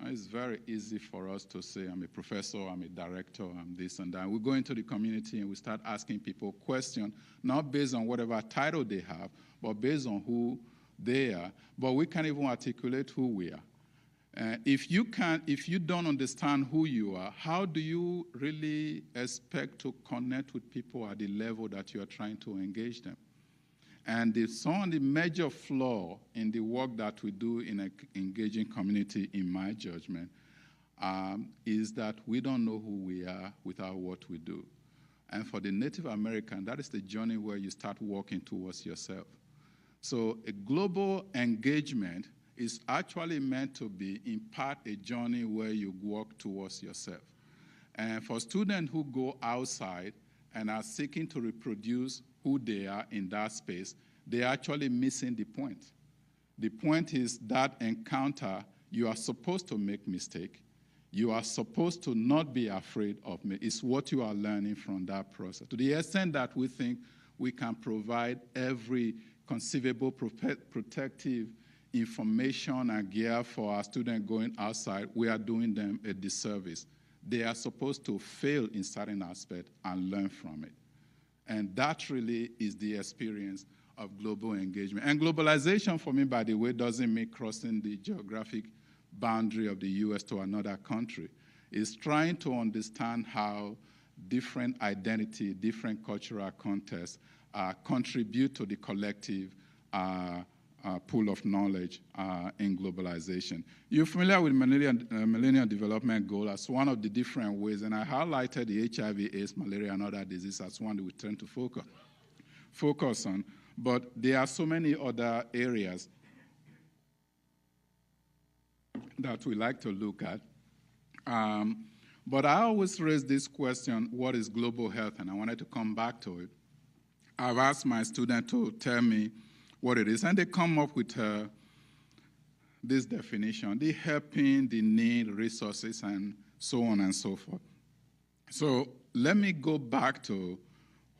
It's very easy for us to say, I'm a professor, I'm a director, I'm this and that. We go into the community and we start asking people questions, not based on whatever title they have, but based on who they are. But we can't even articulate who we are. If you don't understand who you are, how do you really expect to connect with people at the level that you are trying to engage them? And some of the major flaw in the work that we do in an engaging community, in my judgment, is that we don't know who we are without what we do. And for the Native American, that is the journey where you start walking towards yourself. So a global engagement is actually meant to be, in part, a journey where you walk towards yourself. And for students who go outside and are seeking to reproduce who they are in that space, they're actually missing the point. The point is that encounter, you are supposed to make mistakes. You are supposed to not be afraid of me. It's what you are learning from that process. To the extent that we think we can provide every conceivable protective information and gear for our students going outside, we are doing them a disservice. they are supposed to fail in certain aspects and learn from it. And that really is the experience of global engagement. And globalization, for me, by the way, doesn't mean crossing the geographic boundary of the US to another country. It's trying to understand how different identity, different cultural contexts contribute to the collective pool of knowledge in globalization. You're familiar with Millennium Development Goal as one of the different ways, and I highlighted the HIV, AIDS, malaria, and other diseases as one that we tend to focus on, but there are so many other areas that we like to look at. But I always raise this question, what is global health? And I wanted to come back to it. I've asked my students to tell me what it is, and they come up with this definition: the helping, the need, resources, and so on and so forth. So let me go back to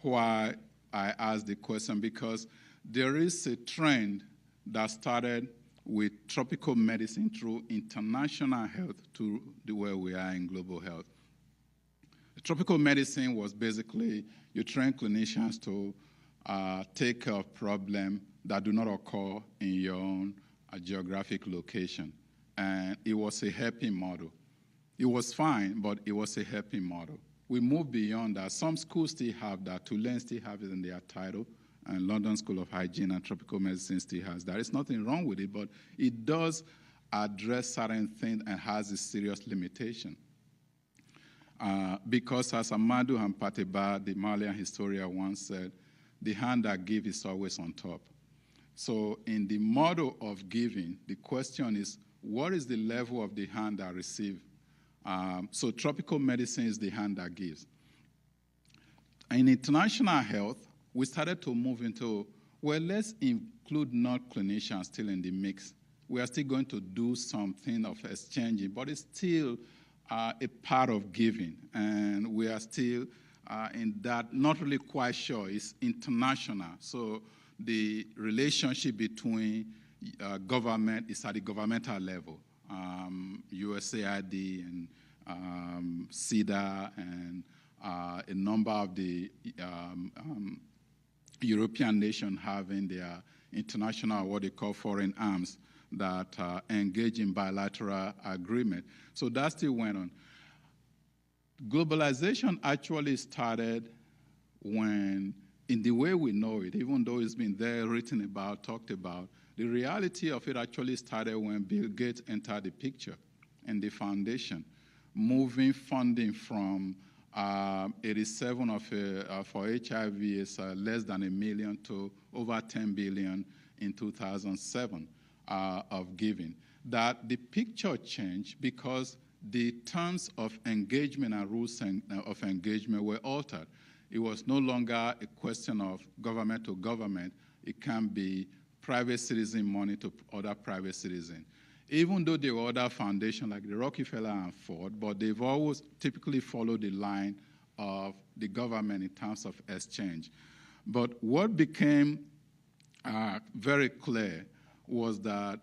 why I asked the question, because there is a trend that started with tropical medicine through international health to where we are in global health. Tropical medicine was basically you train clinicians to take care of problems that do not occur in your own geographic location. And it was a helping model. It was fine, but it was a helping model. We moved beyond that. Some schools still have that. Tulane still have it in their title, and London School of Hygiene and Tropical Medicine still has that. There's nothing wrong with it, but it does address certain things and has a serious limitation. Because as Amadou Hampateba, the Malian historian, once said, the hand that gives is always on top. So in the model of giving, the question is, what is the level of the hand that receives? So tropical medicine is the hand that gives. In international health, we started to move into, well, let's include non-clinicians still in the mix. We are still going to do something of exchanging, but it's still a part of giving. And we are still in that, not really quite sure. It's international. So the relationship between government is at the governmental level. USAID and CIDA and a number of the European nations having their international, what they call foreign arms, that engage in bilateral agreement. So that still went on. Globalization actually started when, in the way we know it, even though it's been there, written about, talked about, the reality of it actually started when Bill Gates entered the picture and the foundation, moving funding from 87 for HIV is less than $1 million to over 10 billion in 2007 of giving. That the picture changed because the terms of engagement and rules of engagement were altered. It was no longer a question of government to government. It can be private citizen money to other private citizen. Even though there were other foundations like the Rockefeller and Ford, but they've always typically followed the line of the government in terms of exchange. But what became very clear was that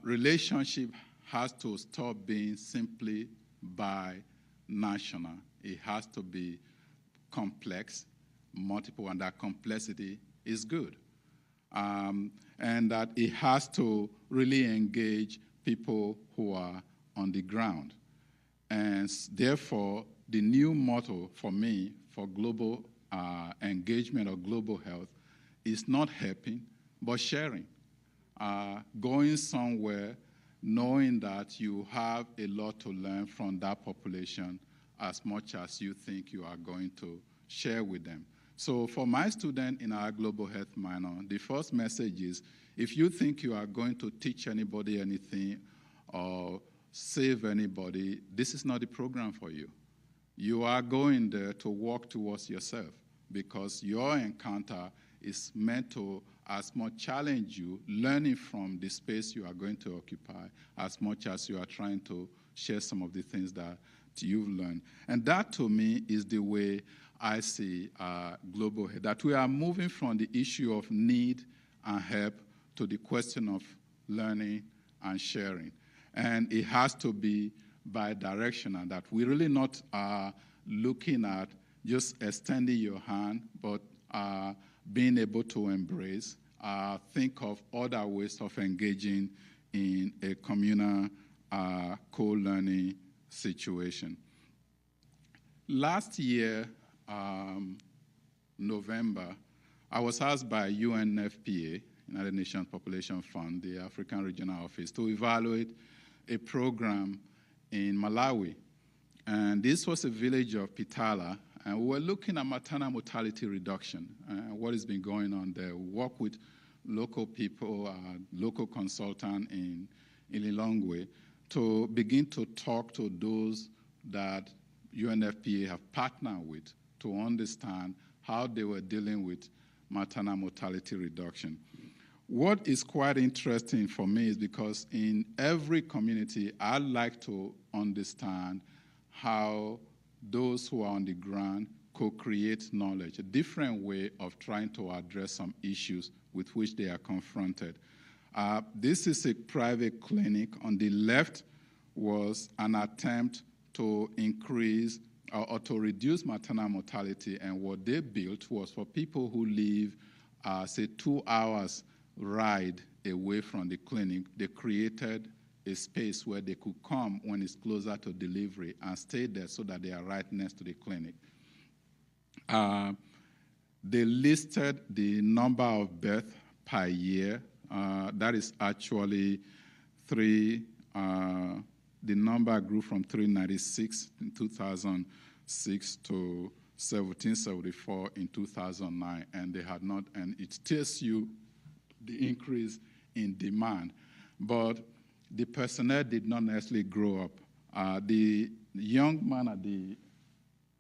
relationship has to stop being simply binational. It has to be complex, multiple, and that complexity is good. And that it has to really engage people who are on the ground. And therefore, the new motto for me for global engagement or global health is not helping, but sharing. Going somewhere knowing that you have a lot to learn from that population as much as you think you are going to share with them. So for my student in our global health minor, the first message is, if you think you are going to teach anybody anything or save anybody, this is not the program for you. You are going there to work towards yourself because your encounter is meant to as much challenge you, learning from the space you are going to occupy, as much as you are trying to share some of the things that you've learned. And that, to me, is the way I see global health, that we are moving from the issue of need and help to the question of learning and sharing. And it has to be bi-directional, that we're really not looking at just extending your hand, but being able to embrace, think of other ways of engaging in a communal co-learning situation. Last year, November, I was asked by UNFPA, United Nations Population Fund, the African Regional Office, to evaluate a program in Malawi. And this was a village of Pitala, and we were looking at maternal mortality reduction, what has been going on there. We work with local people, local consultant in Lilongwe, to begin to talk to those that UNFPA have partnered with to understand how they were dealing with maternal mortality reduction. What is quite interesting for me is because in every community, I like to understand how those who are on the ground co-create knowledge, a different way of trying to address some issues with which they are confronted. This is a private clinic. On the left was an attempt to increase or to reduce maternal mortality, and what they built was for people who live, say, 2 hours ride away from the clinic. They created a space where they could come when it's closer to delivery and stay there so that they are right next to the clinic. They listed the number of births per year. That is actually the number grew from 396 in 2006 to 1774 in 2009, and they had not, and it tells you the increase in demand. But the personnel did not necessarily grow up. The young man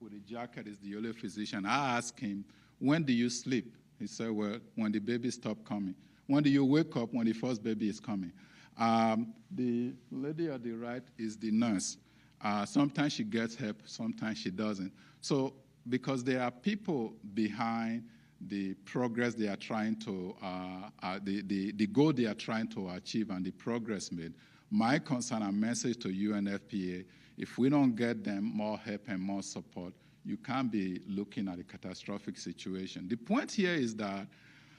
with the jacket is the only physician. I asked him, when do you sleep? He said, well, when the baby stopped coming. When do you wake up? When the first baby is coming. The lady on the right is the nurse. Sometimes she gets help, sometimes she doesn't. So because there are people behind the progress they are trying to, the goal they are trying to achieve and the progress made, my concern and message to UNFPA, if we don't get them more help and more support, you can't be looking at a catastrophic situation. The point here is that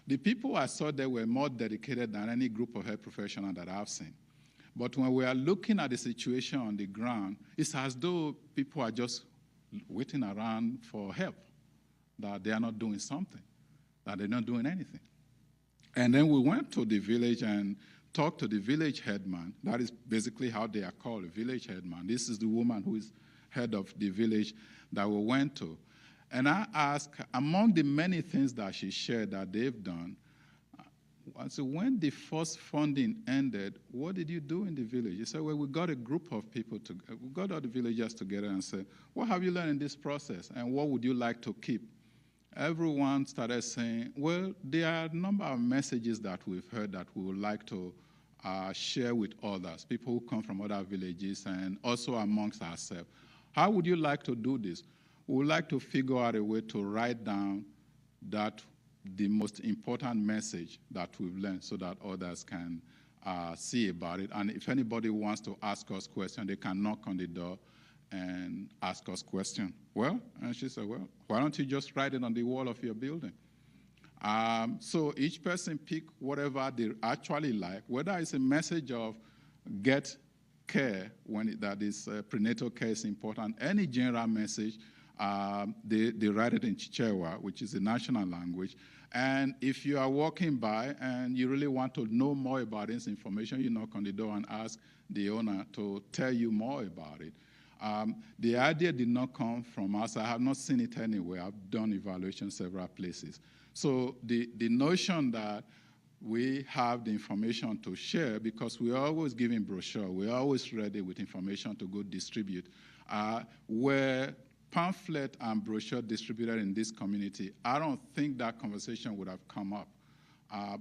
the people I saw there were more dedicated than any group of health professionals that I've seen. But when we are looking at the situation on the ground, it's as though people are just waiting around for help, that they are not doing something, that they're not doing anything. And then we went to the village and talked to the village headman. That is basically how they are called, a village headman. This is the woman who is head of the village that we went to. And I asked, among the many things that she shared that they've done, I said, when the first funding ended, what did you do in the village? He said, well, we got a group of people, we got all the villagers together and said, what have you learned in this process, and what would you like to keep? Everyone started saying, well, there are a number of messages that we've heard that we would like to share with others, people who come from other villages and also amongst ourselves. How would you like to do this? We would like to figure out a way to write down the most important message that we've learned so that others can see about it. And if anybody wants to ask us questions, they can knock on the door and ask us questions. Well, and she said, well, why don't you just write it on the wall of your building? So each person pick whatever they actually like, whether it's a message of get care, that is prenatal care is important, any general message, they write it in Chichewa, which is the national language. And if you are walking by and you really want to know more about this information, you knock on the door and ask the owner to tell you more about it. The idea did not come from us. I have not seen it anywhere. I've done evaluations several places. So the notion that we have the information to share, because we're always giving brochure, we're always ready with information to go distribute, where pamphlet and brochure distributed in this community, I don't think that conversation would have come up.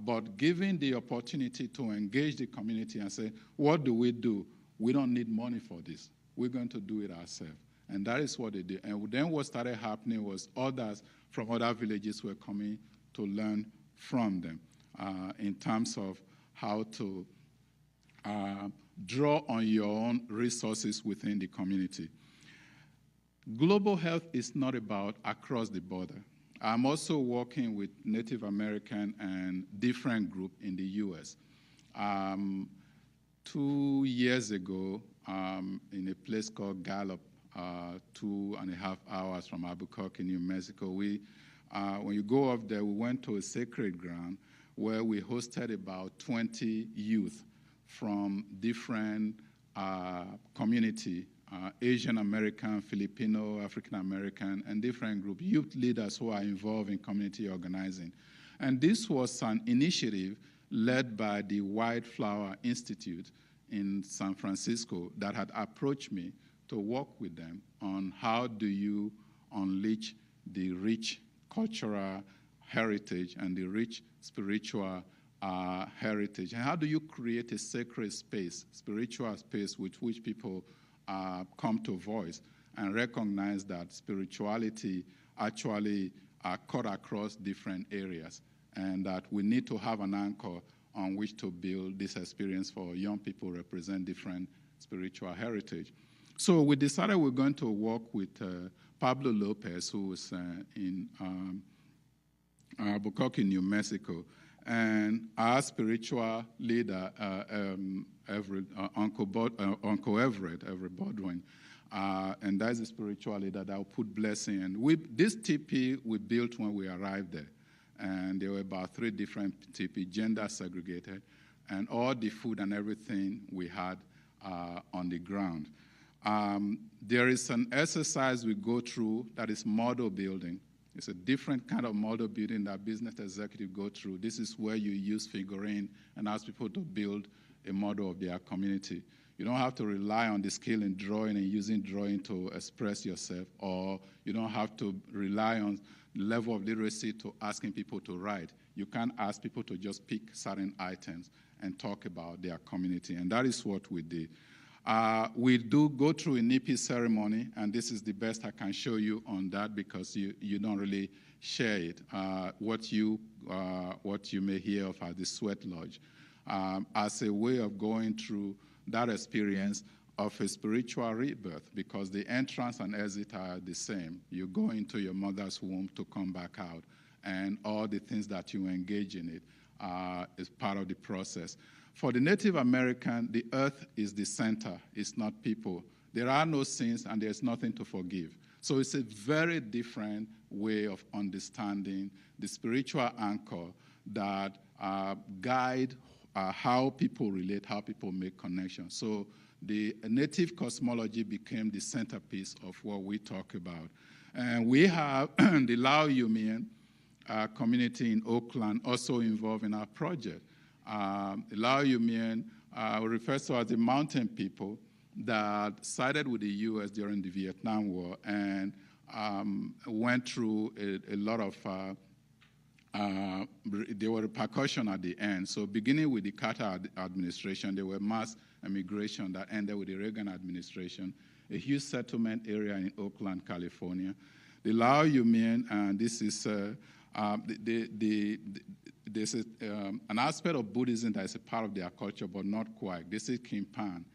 But given the opportunity to engage the community and say, what do? We don't need money for this. We're going to do it ourselves. And that is what they did. And then what started happening was others from other villages were coming to learn from them in terms of how to draw on your own resources within the community. Global health is not about across the border. I'm also working with Native American and different groups in the U.S. 2 years ago, in a place called Gallup, 2.5 hours from Albuquerque, New Mexico, when you go up there, we went to a sacred ground where we hosted about 20 youth from different community, Asian American, Filipino, African American, and different groups, youth leaders who are involved in community organizing. And this was an initiative led by the Wildflower Institute in San Francisco that had approached me to work with them on how do you unleash the rich cultural heritage and the rich spiritual heritage, and how do you create a sacred space, spiritual space with which people come to voice and recognize that spirituality actually cut across different areas, and that we need to have an anchor on which to build this experience for young people who represent different spiritual heritage. So we decided we're going to work with Pablo Lopez, who is in Albuquerque, New Mexico, and our spiritual leader, Uncle Everett Baldwin, and that's the spiritual leader that will put blessing. And this teepee we built when we arrived there, and there were about 3 different teepee, gender segregated, and all the food and everything we had on the ground. There is an exercise we go through that is model building. It's a different kind of model building that business executives go through. This is where you use figurine and ask people to build a model of their community. You don't have to rely on the skill in drawing and using drawing to express yourself, or you don't have to rely on the level of literacy to asking people to write. You can't ask people to just pick certain items and talk about their community, and that is what we did. We do go through a NIPI ceremony, and this is the best I can show you on that because you don't really share it. What you may hear of as the sweat lodge, as a way of going through that experience of a spiritual rebirth, because the entrance and exit are the same. You go into your mother's womb to come back out, and all the things that you engage in it is part of the process. For the Native American, the earth is the center, it's not people. There are no sins and there's nothing to forgive. So it's a very different way of understanding the spiritual anchor that guide how people relate, how people make connections. So the native cosmology became the centerpiece of what we talk about. And we have the Lao Yumian community in Oakland also involved in our project. The Lao Yumian refers to as the mountain people that sided with the U.S. during the Vietnam War and went through a lot of, there were repercussions at the end. So beginning with the Carter administration, there were mass immigration that ended with the Reagan administration, a huge settlement area in Oakland, California. The Lao Yumian, and this is there's an aspect of Buddhism that is a part of their culture, but not quite. This is Kimpan.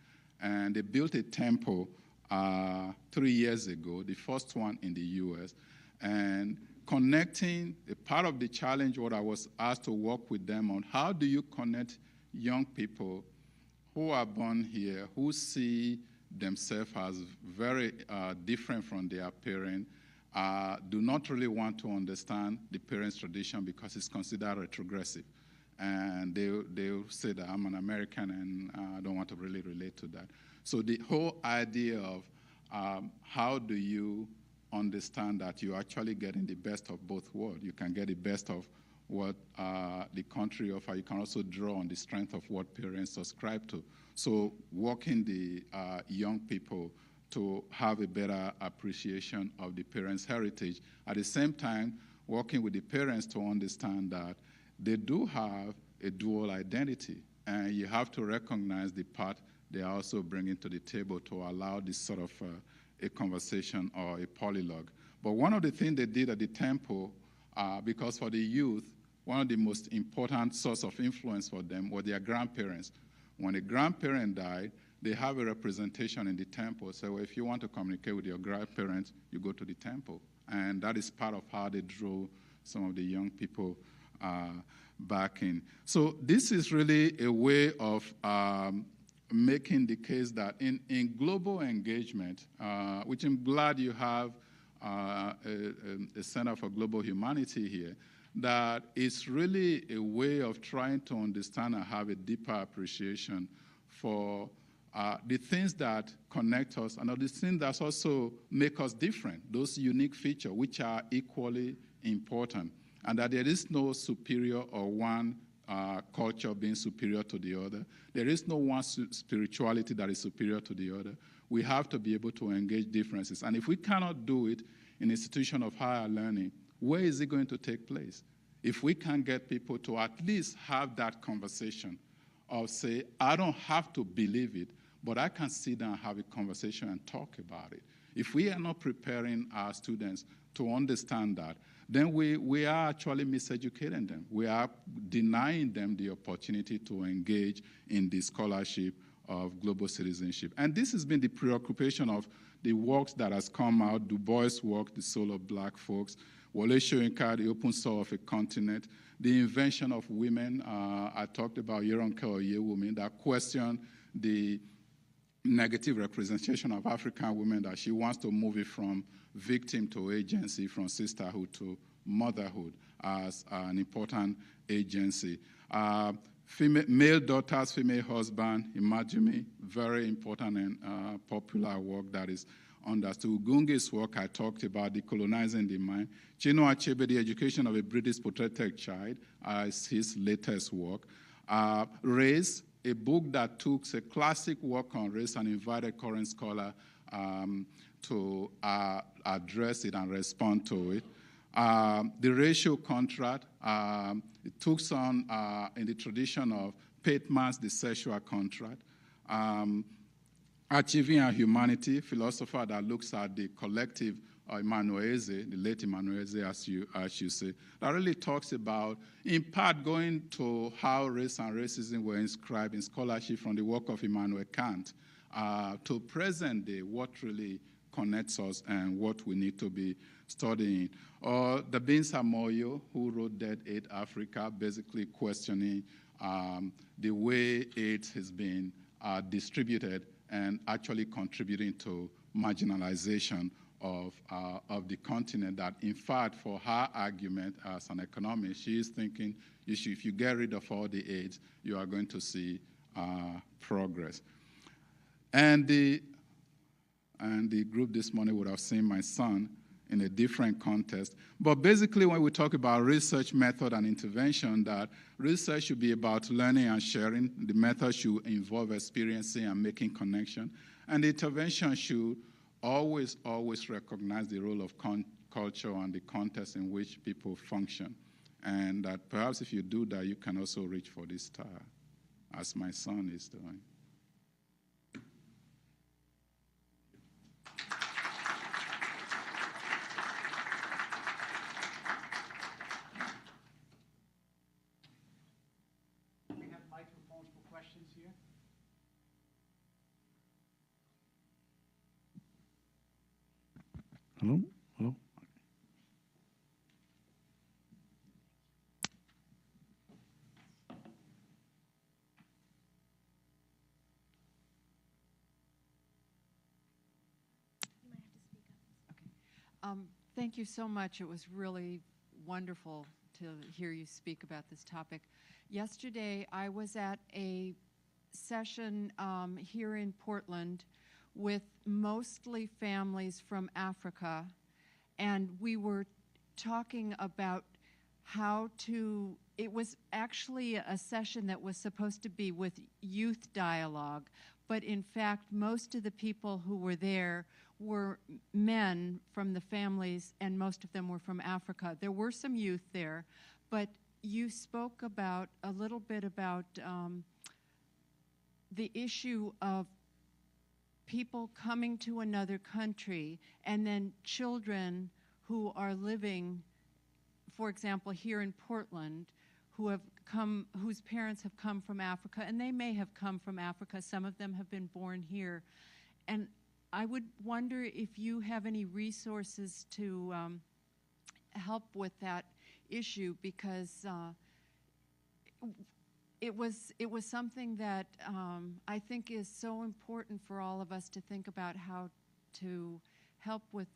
And they built a temple 3 years ago, the first one in the U.S., and connecting, a part of the challenge, what I was asked to work with them on, how do you connect young people who are born here, who see themselves as very different from their parents, do not really want to understand the parents' tradition because it's considered retrogressive. And they'll say that I'm an American and I don't want to really relate to that. So the whole idea of how do you understand that you're actually getting the best of both worlds. You can get the best of what the country offers. You can also draw on the strength of what parents subscribe to. So working the young people to have a better appreciation of the parents' heritage. At the same time, working with the parents to understand that they do have a dual identity, and you have to recognize the part they are also bringing to the table to allow this sort of a conversation or a polylogue. But one of the things they did at the temple, because for the youth, one of the most important source of influence for them were their grandparents, When a grandparent died, they have a representation in the temple. So if you want to communicate with your grandparents, you go to the temple. And that is part of how they drew some of the young people back in. So this is really a way of making the case that in global engagement, which I'm glad you have a Center for Global Humanity here, that it's really a way of trying to understand and have a deeper appreciation for the things that connect us and the things that also make us different, those unique features which are equally important, and that there is no superior or one culture being superior to the other. There is no one spirituality that is superior to the other. We have to be able to engage differences. And if we cannot do it in an institution of higher learning, where is it going to take place? If we can get people to at least have that conversation of say, I don't have to believe it, but I can sit down and have a conversation and talk about it. If we are not preparing our students to understand that, then we are actually miseducating them. We are denying them the opportunity to engage in the scholarship of global citizenship. And this has been the preoccupation of the works that has come out, Du Bois' work, The Soul of Black Folks, Wole Soyinka, The Open Soul of a Continent, the invention of women. I talked about Yoronke Oye women that question the negative representation of African women, that she wants to move it from victim to agency, from sisterhood to motherhood as an important agency. Male daughters, female husband, Imagine Me, very important and popular work that is understood. Gungi's work, I talked about, Decolonizing the Mind. Chinua Achebe, The Education of a British Protected Child, is his latest work. Race, a book that took a classic work on race and invited current scholar to address it and respond to it. The Racial Contract, it took on in the tradition of Pateman's The Sexual Contract. Achieving Our Humanity, philosopher that looks at the collective, Emmanuel Eze, the late Emmanuel Eze, as you say, that really talks about, in part, going to how race and racism were inscribed in scholarship from the work of Immanuel Kant to present day, what really connects us and what we need to be studying. Or the Binsa Moyo, who wrote Dead Aid Africa, basically questioning the way it has been distributed and actually contributing to marginalization of the continent, that in fact, for her argument as an economist, she is thinking if you get rid of all the aids, you are going to see progress. And the group this morning would have seen my son in a different context. But basically, when we talk about research method and intervention, that research should be about learning and sharing. The method should involve experiencing and making connection. And the intervention should always recognize the role of culture and the context in which people function. And that perhaps if you do that, you can also reach for this star, as my son is doing. We have microphones for questions here. Hello? Hello? Thank you so much. It was really wonderful to hear you speak about this topic. Yesterday, I was at a session here in Portland with mostly families from Africa, and we were talking about how to, it was actually a session that was supposed to be with youth dialogue, but in fact, most of the people who were there were men from the families, and most of them were from Africa. There were some youth there, but you spoke about a little bit about the issue of people coming to another country and then children who are living, for example, here in Portland, who have whose parents have come from Africa, and they may have come from Africa. Some of them have been born here. And I would wonder if you have any resources to help with that issue, because it was something that I think is so important for all of us to think about how to help with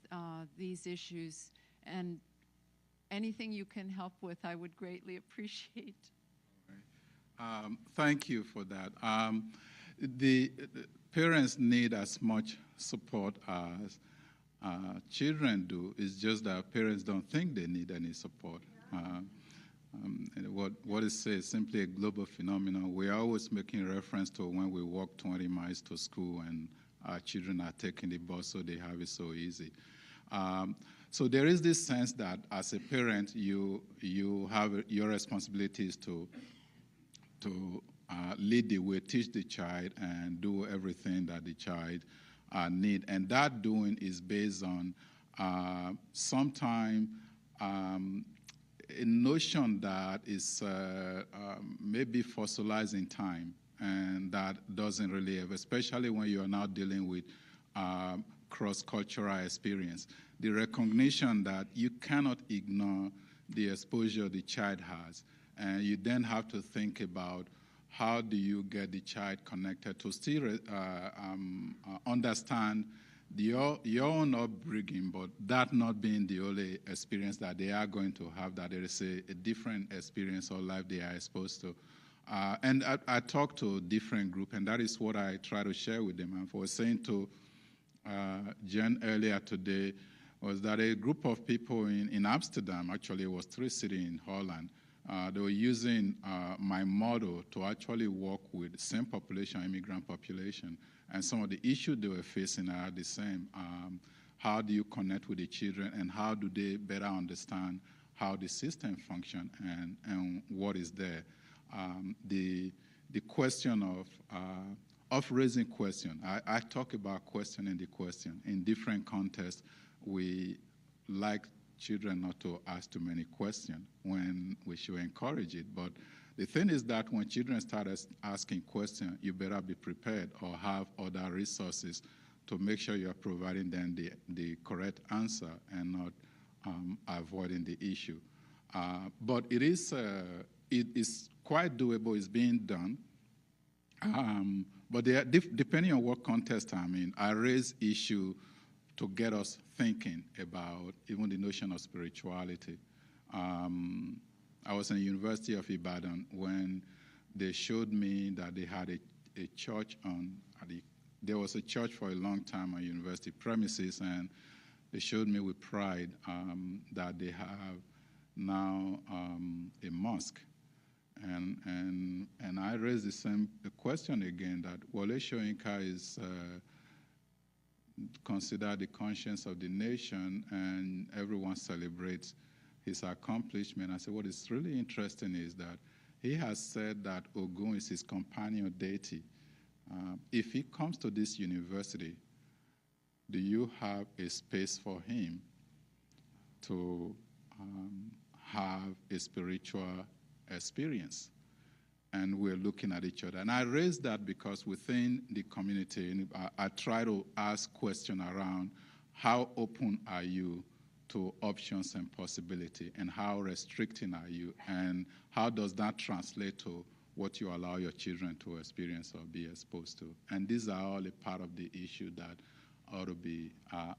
these issues, and anything you can help with, I would greatly appreciate. Thank you for that. The parents need as much support as children do. It's just that parents don't think they need any support. What is said is simply a global phenomenon. We are always making reference to when we walk 20 miles to school and our children are taking the bus, so they have it so easy. So there is this sense that as a parent, you have your responsibilities to lead the way, teach the child, and do everything that the child need. And that doing is based on sometimes a notion that is maybe fossilized in time, and that doesn't really have, especially when you are now dealing with cross-cultural experience. The recognition that you cannot ignore the exposure the child has, and you then have to think about how do you get the child connected to still understand your own upbringing, but that not being the only experience that they are going to have, that there is a different experience or life they are exposed to. And I talk to different groups, and that is what I try to share with them. And I was saying to Jen earlier today, was that a group of people in Amsterdam, actually it was 3 cities in Holland, they were using my model to actually work with the same population, immigrant population, and some of the issues they were facing are the same. How do you connect with the children, and how do they better understand how the system functions and what is there? The question of raising question. I talk about questioning the question. In different contexts, we like children not to ask too many questions when we should encourage it. But the thing is that when children start asking questions, you better be prepared or have other resources to make sure you're providing them the correct answer and not avoiding the issue. But it is quite doable. It's being done. But depending on what context I'm in, I raise issue to get us thinking about even the notion of spirituality. I was in the University of Ibadan when they showed me that they had a church there was a church for a long time on university premises, and they showed me with pride that they have now a mosque. And I raised the question again that Wole Soyinka is considered the conscience of the nation, and everyone celebrates his accomplishment. I said, what is really interesting is that he has said that Ogun is his companion deity. If he comes to this university, do you have a space for him to have a spiritual experience? And we're looking at each other. And I raised that because within the community, I try to ask questions around how open are you to options and possibility, and how restricting are you, and how does that translate to what you allow your children to experience or be exposed to. And these are all a part of the issue that ought to be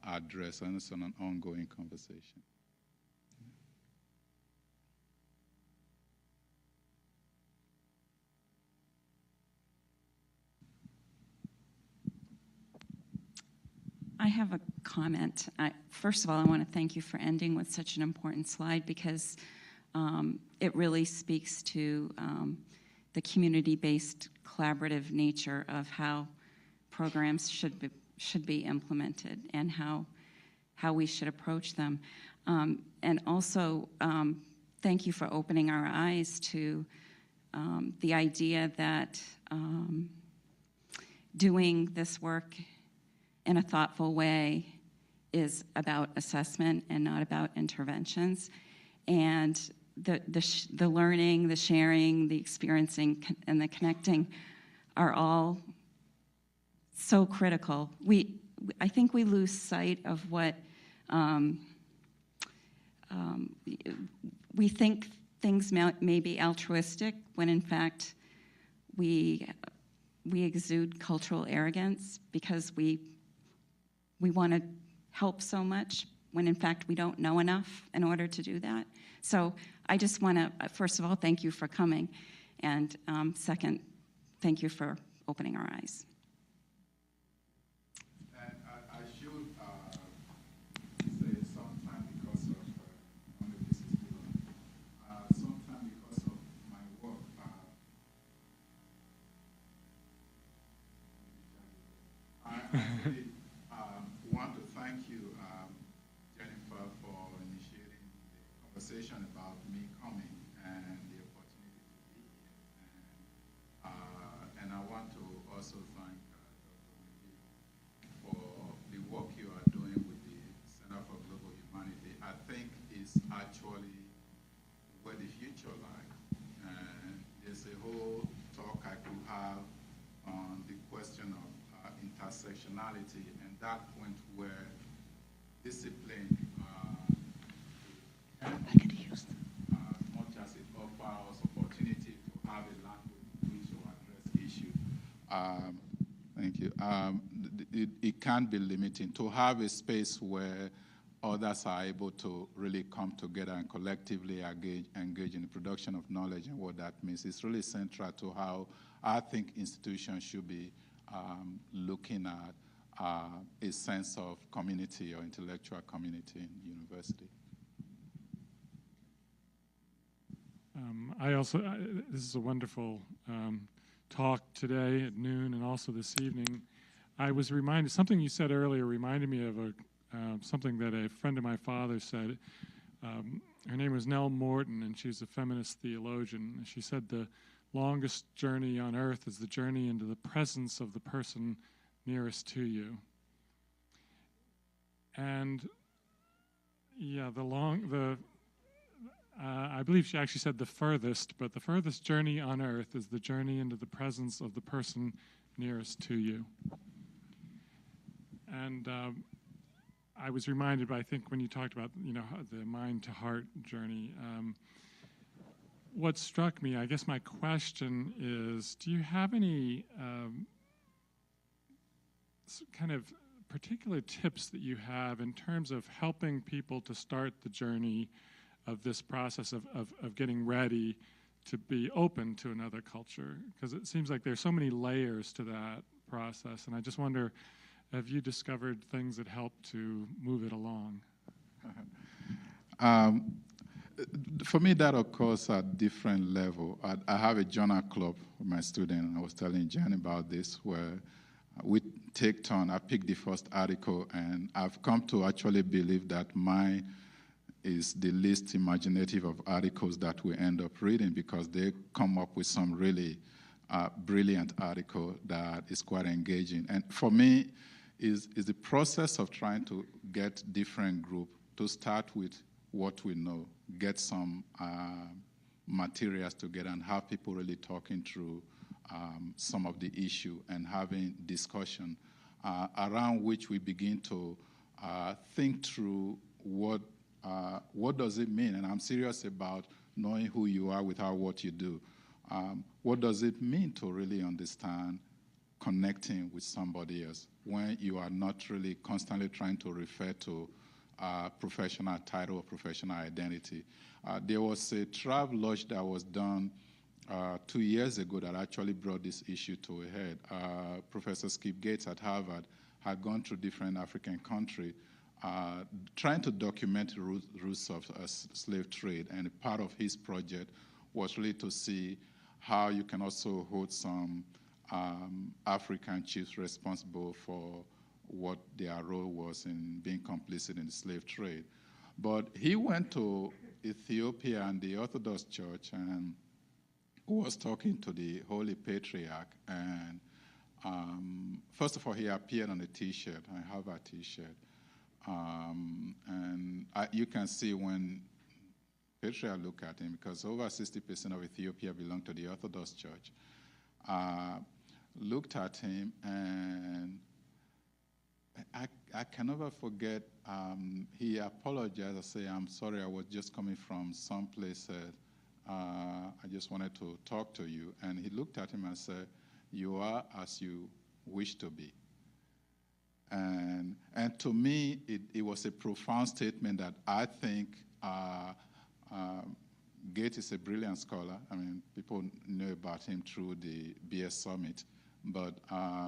addressed, and it's an ongoing conversation. I have a comment. First of all, I want to thank you for ending with such an important slide, because it really speaks to the community-based collaborative nature of how programs should be implemented and how we should approach them. And also, thank you for opening our eyes to the idea that doing this work in a thoughtful way is about assessment and not about interventions. And the learning, the sharing, the experiencing, and the connecting are all so critical. I think we lose sight of what we think things may be altruistic when in fact we exude cultural arrogance because we want to help so much when in fact we don't know enough in order to do that. So I just want to, first of all, thank you for coming, and second, thank you for opening our eyes. And I should say sometime because of sometime because of my work. I actually want to thank you, Jennifer, for initiating the conversation about me coming and the opportunity to be here. And I want to also thank Dr. McGee for the work you are doing with the Center for Global Humanity. I think it's actually where the future lies. And there's a whole talk I could have on the question of intersectionality and that point where discipline as much as it offers opportunity to have a language in which to address issues. Thank you. It can be limiting to have a space where others are able to really come together and collectively engage in the production of knowledge and what that means. It's really central to how I think institutions should be looking at a sense of community or intellectual community in university. This is a wonderful talk today at noon and also this evening. I was reminded, something you said earlier reminded me of something that a friend of my father said. Her name was Nell Morton, and she's a feminist theologian. She said the longest journey on earth is the journey into the presence of the person nearest to you. And yeah, I believe she actually said the furthest, but the furthest journey on earth is the journey into the presence of the person nearest to you. And I was reminded, I think, when you talked about, the mind-to-heart journey. What struck me, I guess my question is, do you have any kind of particular tips that you have in terms of helping people to start the journey of this process of getting ready to be open to another culture? Because it seems like there's so many layers to that process, and I just wonder, have you discovered things that help to move it along? For me, that occurs at different level. I have a journal club with my student, and I was telling Jen about this, where we take turn. I pick the first article, and I've come to actually believe that mine is the least imaginative of articles that we end up reading, because they come up with some really brilliant article that is quite engaging. And for me, is the process of trying to get different groups to start with what we know, get some materials together, and have people really talking through some of the issue and having discussion around which we begin to think through what does it mean. And I'm serious about knowing who you are without what you do. What does it mean to really understand connecting with somebody else when you are not really constantly trying to refer to professional title or professional identity? There was a travel lodge that was done 2 years ago that actually brought this issue to a head. Professor Skip Gates at Harvard had gone through different African countries trying to document the roots of slave trade, and part of his project was really to see how you can also hold some African chiefs responsible for what their role was in being complicit in the slave trade. But he went to Ethiopia and the Orthodox Church and was talking to the Holy Patriarch. And first of all, he appeared on a T-shirt. I have a T-shirt. And you can see when patriarch looked at him, because over 60% of Ethiopia belong to the Orthodox Church, looked at him, and I can never forget, he apologized. I say, I'm sorry, I was just coming from someplace. I just wanted to talk to you. And he looked at him and said, you are as you wish to be. And to me, it was a profound statement that I think Gates is a brilliant scholar. I mean, people know about him through the BS Summit, but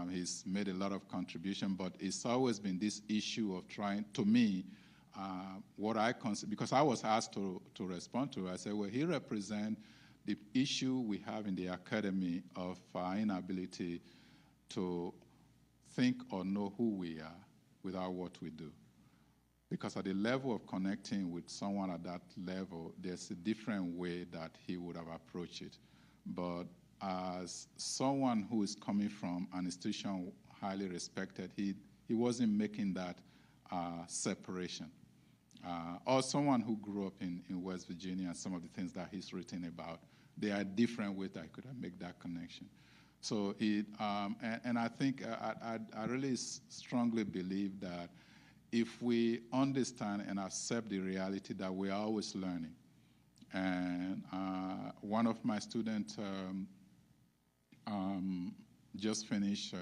he's made a lot of contribution. But it's always been this issue of trying, to me, what I consider, because I was asked to respond to it, I said, well, he represents the issue we have in the academy of our inability to think or know who we are without what we do. Because at the level of connecting with someone at that level, there's a different way that he would have approached it. But as someone who is coming from an institution highly respected, he wasn't making that separation. Or someone who grew up in West Virginia, and some of the things that he's written about, there are different ways that I could have made that connection. So and I think I really strongly believe that if we understand and accept the reality that we are always learning, and one of my students just finished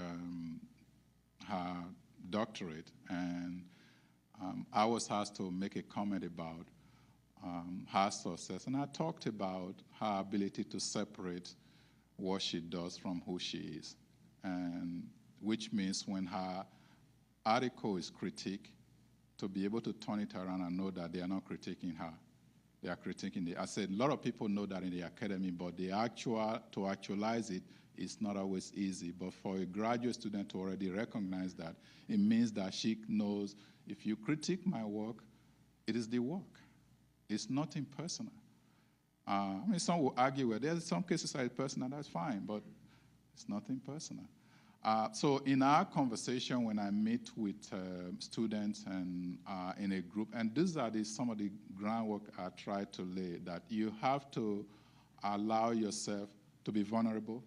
her doctorate, and I was asked to make a comment about her success, and I talked about her ability to separate what she does from who she is, and which means when her article is critiqued, to be able to turn it around and know that they are not critiquing her. They are critiquing I said, a lot of people know that in the academy, but to actualize it is not always easy. But for a graduate student to already recognize that, it means that she knows, if you critique my work, it is the work. It's nothing personal. I mean, some will argue, well, there's some cases that are personal, that's fine, but it's nothing personal. So in our conversation, when I meet with students and in a group, and these are some of the groundwork I try to lay, that you have to allow yourself to be vulnerable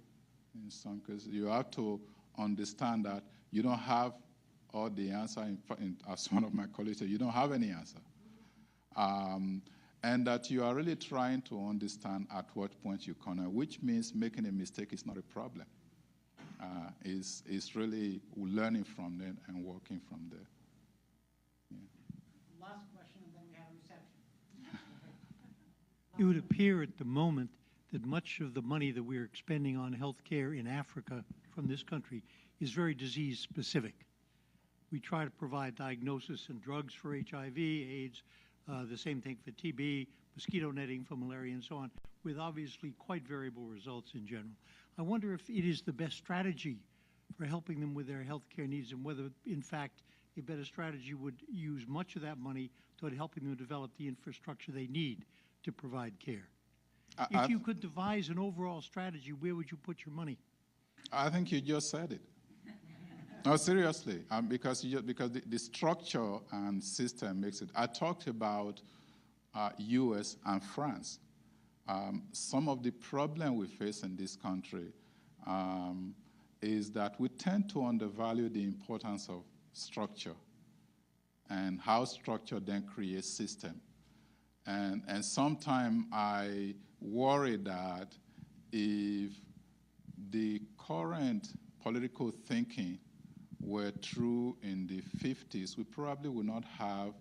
in some cases. You have to understand that you don't have all the answer. As one of my colleagues said, you don't have any answer. And that you are really trying to understand at what point you corner, which means making a mistake is not a problem. It's really learning from them and working from there. Yeah. Last question, and then we have a reception. It would appear at the moment that much of the money that we're expending on health care in Africa from this country is very disease specific. We try to provide diagnosis and drugs for HIV, AIDS, the same thing for TB, mosquito netting for malaria, and so on, with obviously quite variable results in general. I wonder if it is the best strategy for helping them with their health care needs, and whether, in fact, a better strategy would use much of that money toward helping them develop the infrastructure they need to provide care. If you could devise an overall strategy, where would you put your money? I think you just said it. No, seriously, because the structure and system makes it. I talked about U.S. and France. Some of the problem we face in this country is that we tend to undervalue the importance of structure and how structure then creates system. And sometimes I worry that if the current political thinking were true in the 50s, we probably would not have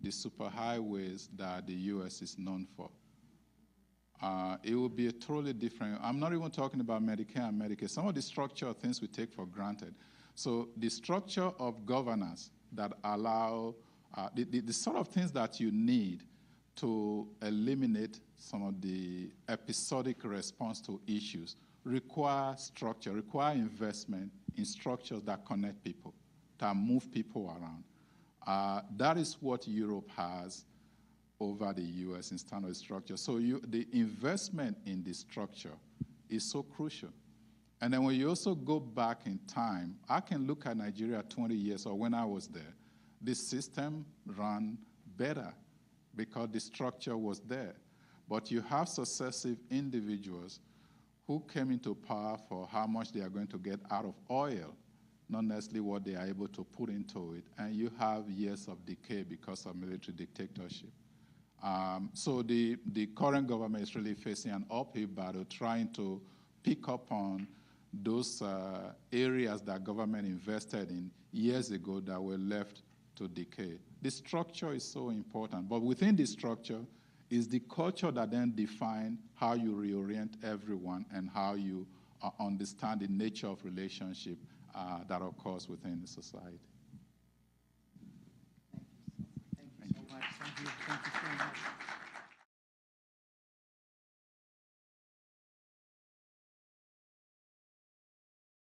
the superhighways that the U.S. is known for. It would be a totally different. I'm not even talking about Medicare and Medicaid. Some of the structural things we take for granted. So the structure of governance that allow the sort of things that you need to eliminate some of the episodic response to issues require structure, require investment in structures that connect people, that move people around. That is what Europe has over the U.S. in standard structure. So the investment in the structure is so crucial. And then when you also go back in time, I can look at Nigeria 20 years, or when I was there, the system ran better because the structure was there. But you have successive individuals who came into power for how much they are going to get out of oil, not necessarily what they are able to put into it. And you have years of decay because of military dictatorship. So the current government is really facing an uphill battle trying to pick up on those areas that government invested in years ago that were left to decay. The structure is so important, but within the structure is the culture that then defines how you reorient everyone and how you understand the nature of relationship that occurs within the society. Thank you so much. Thank you so much.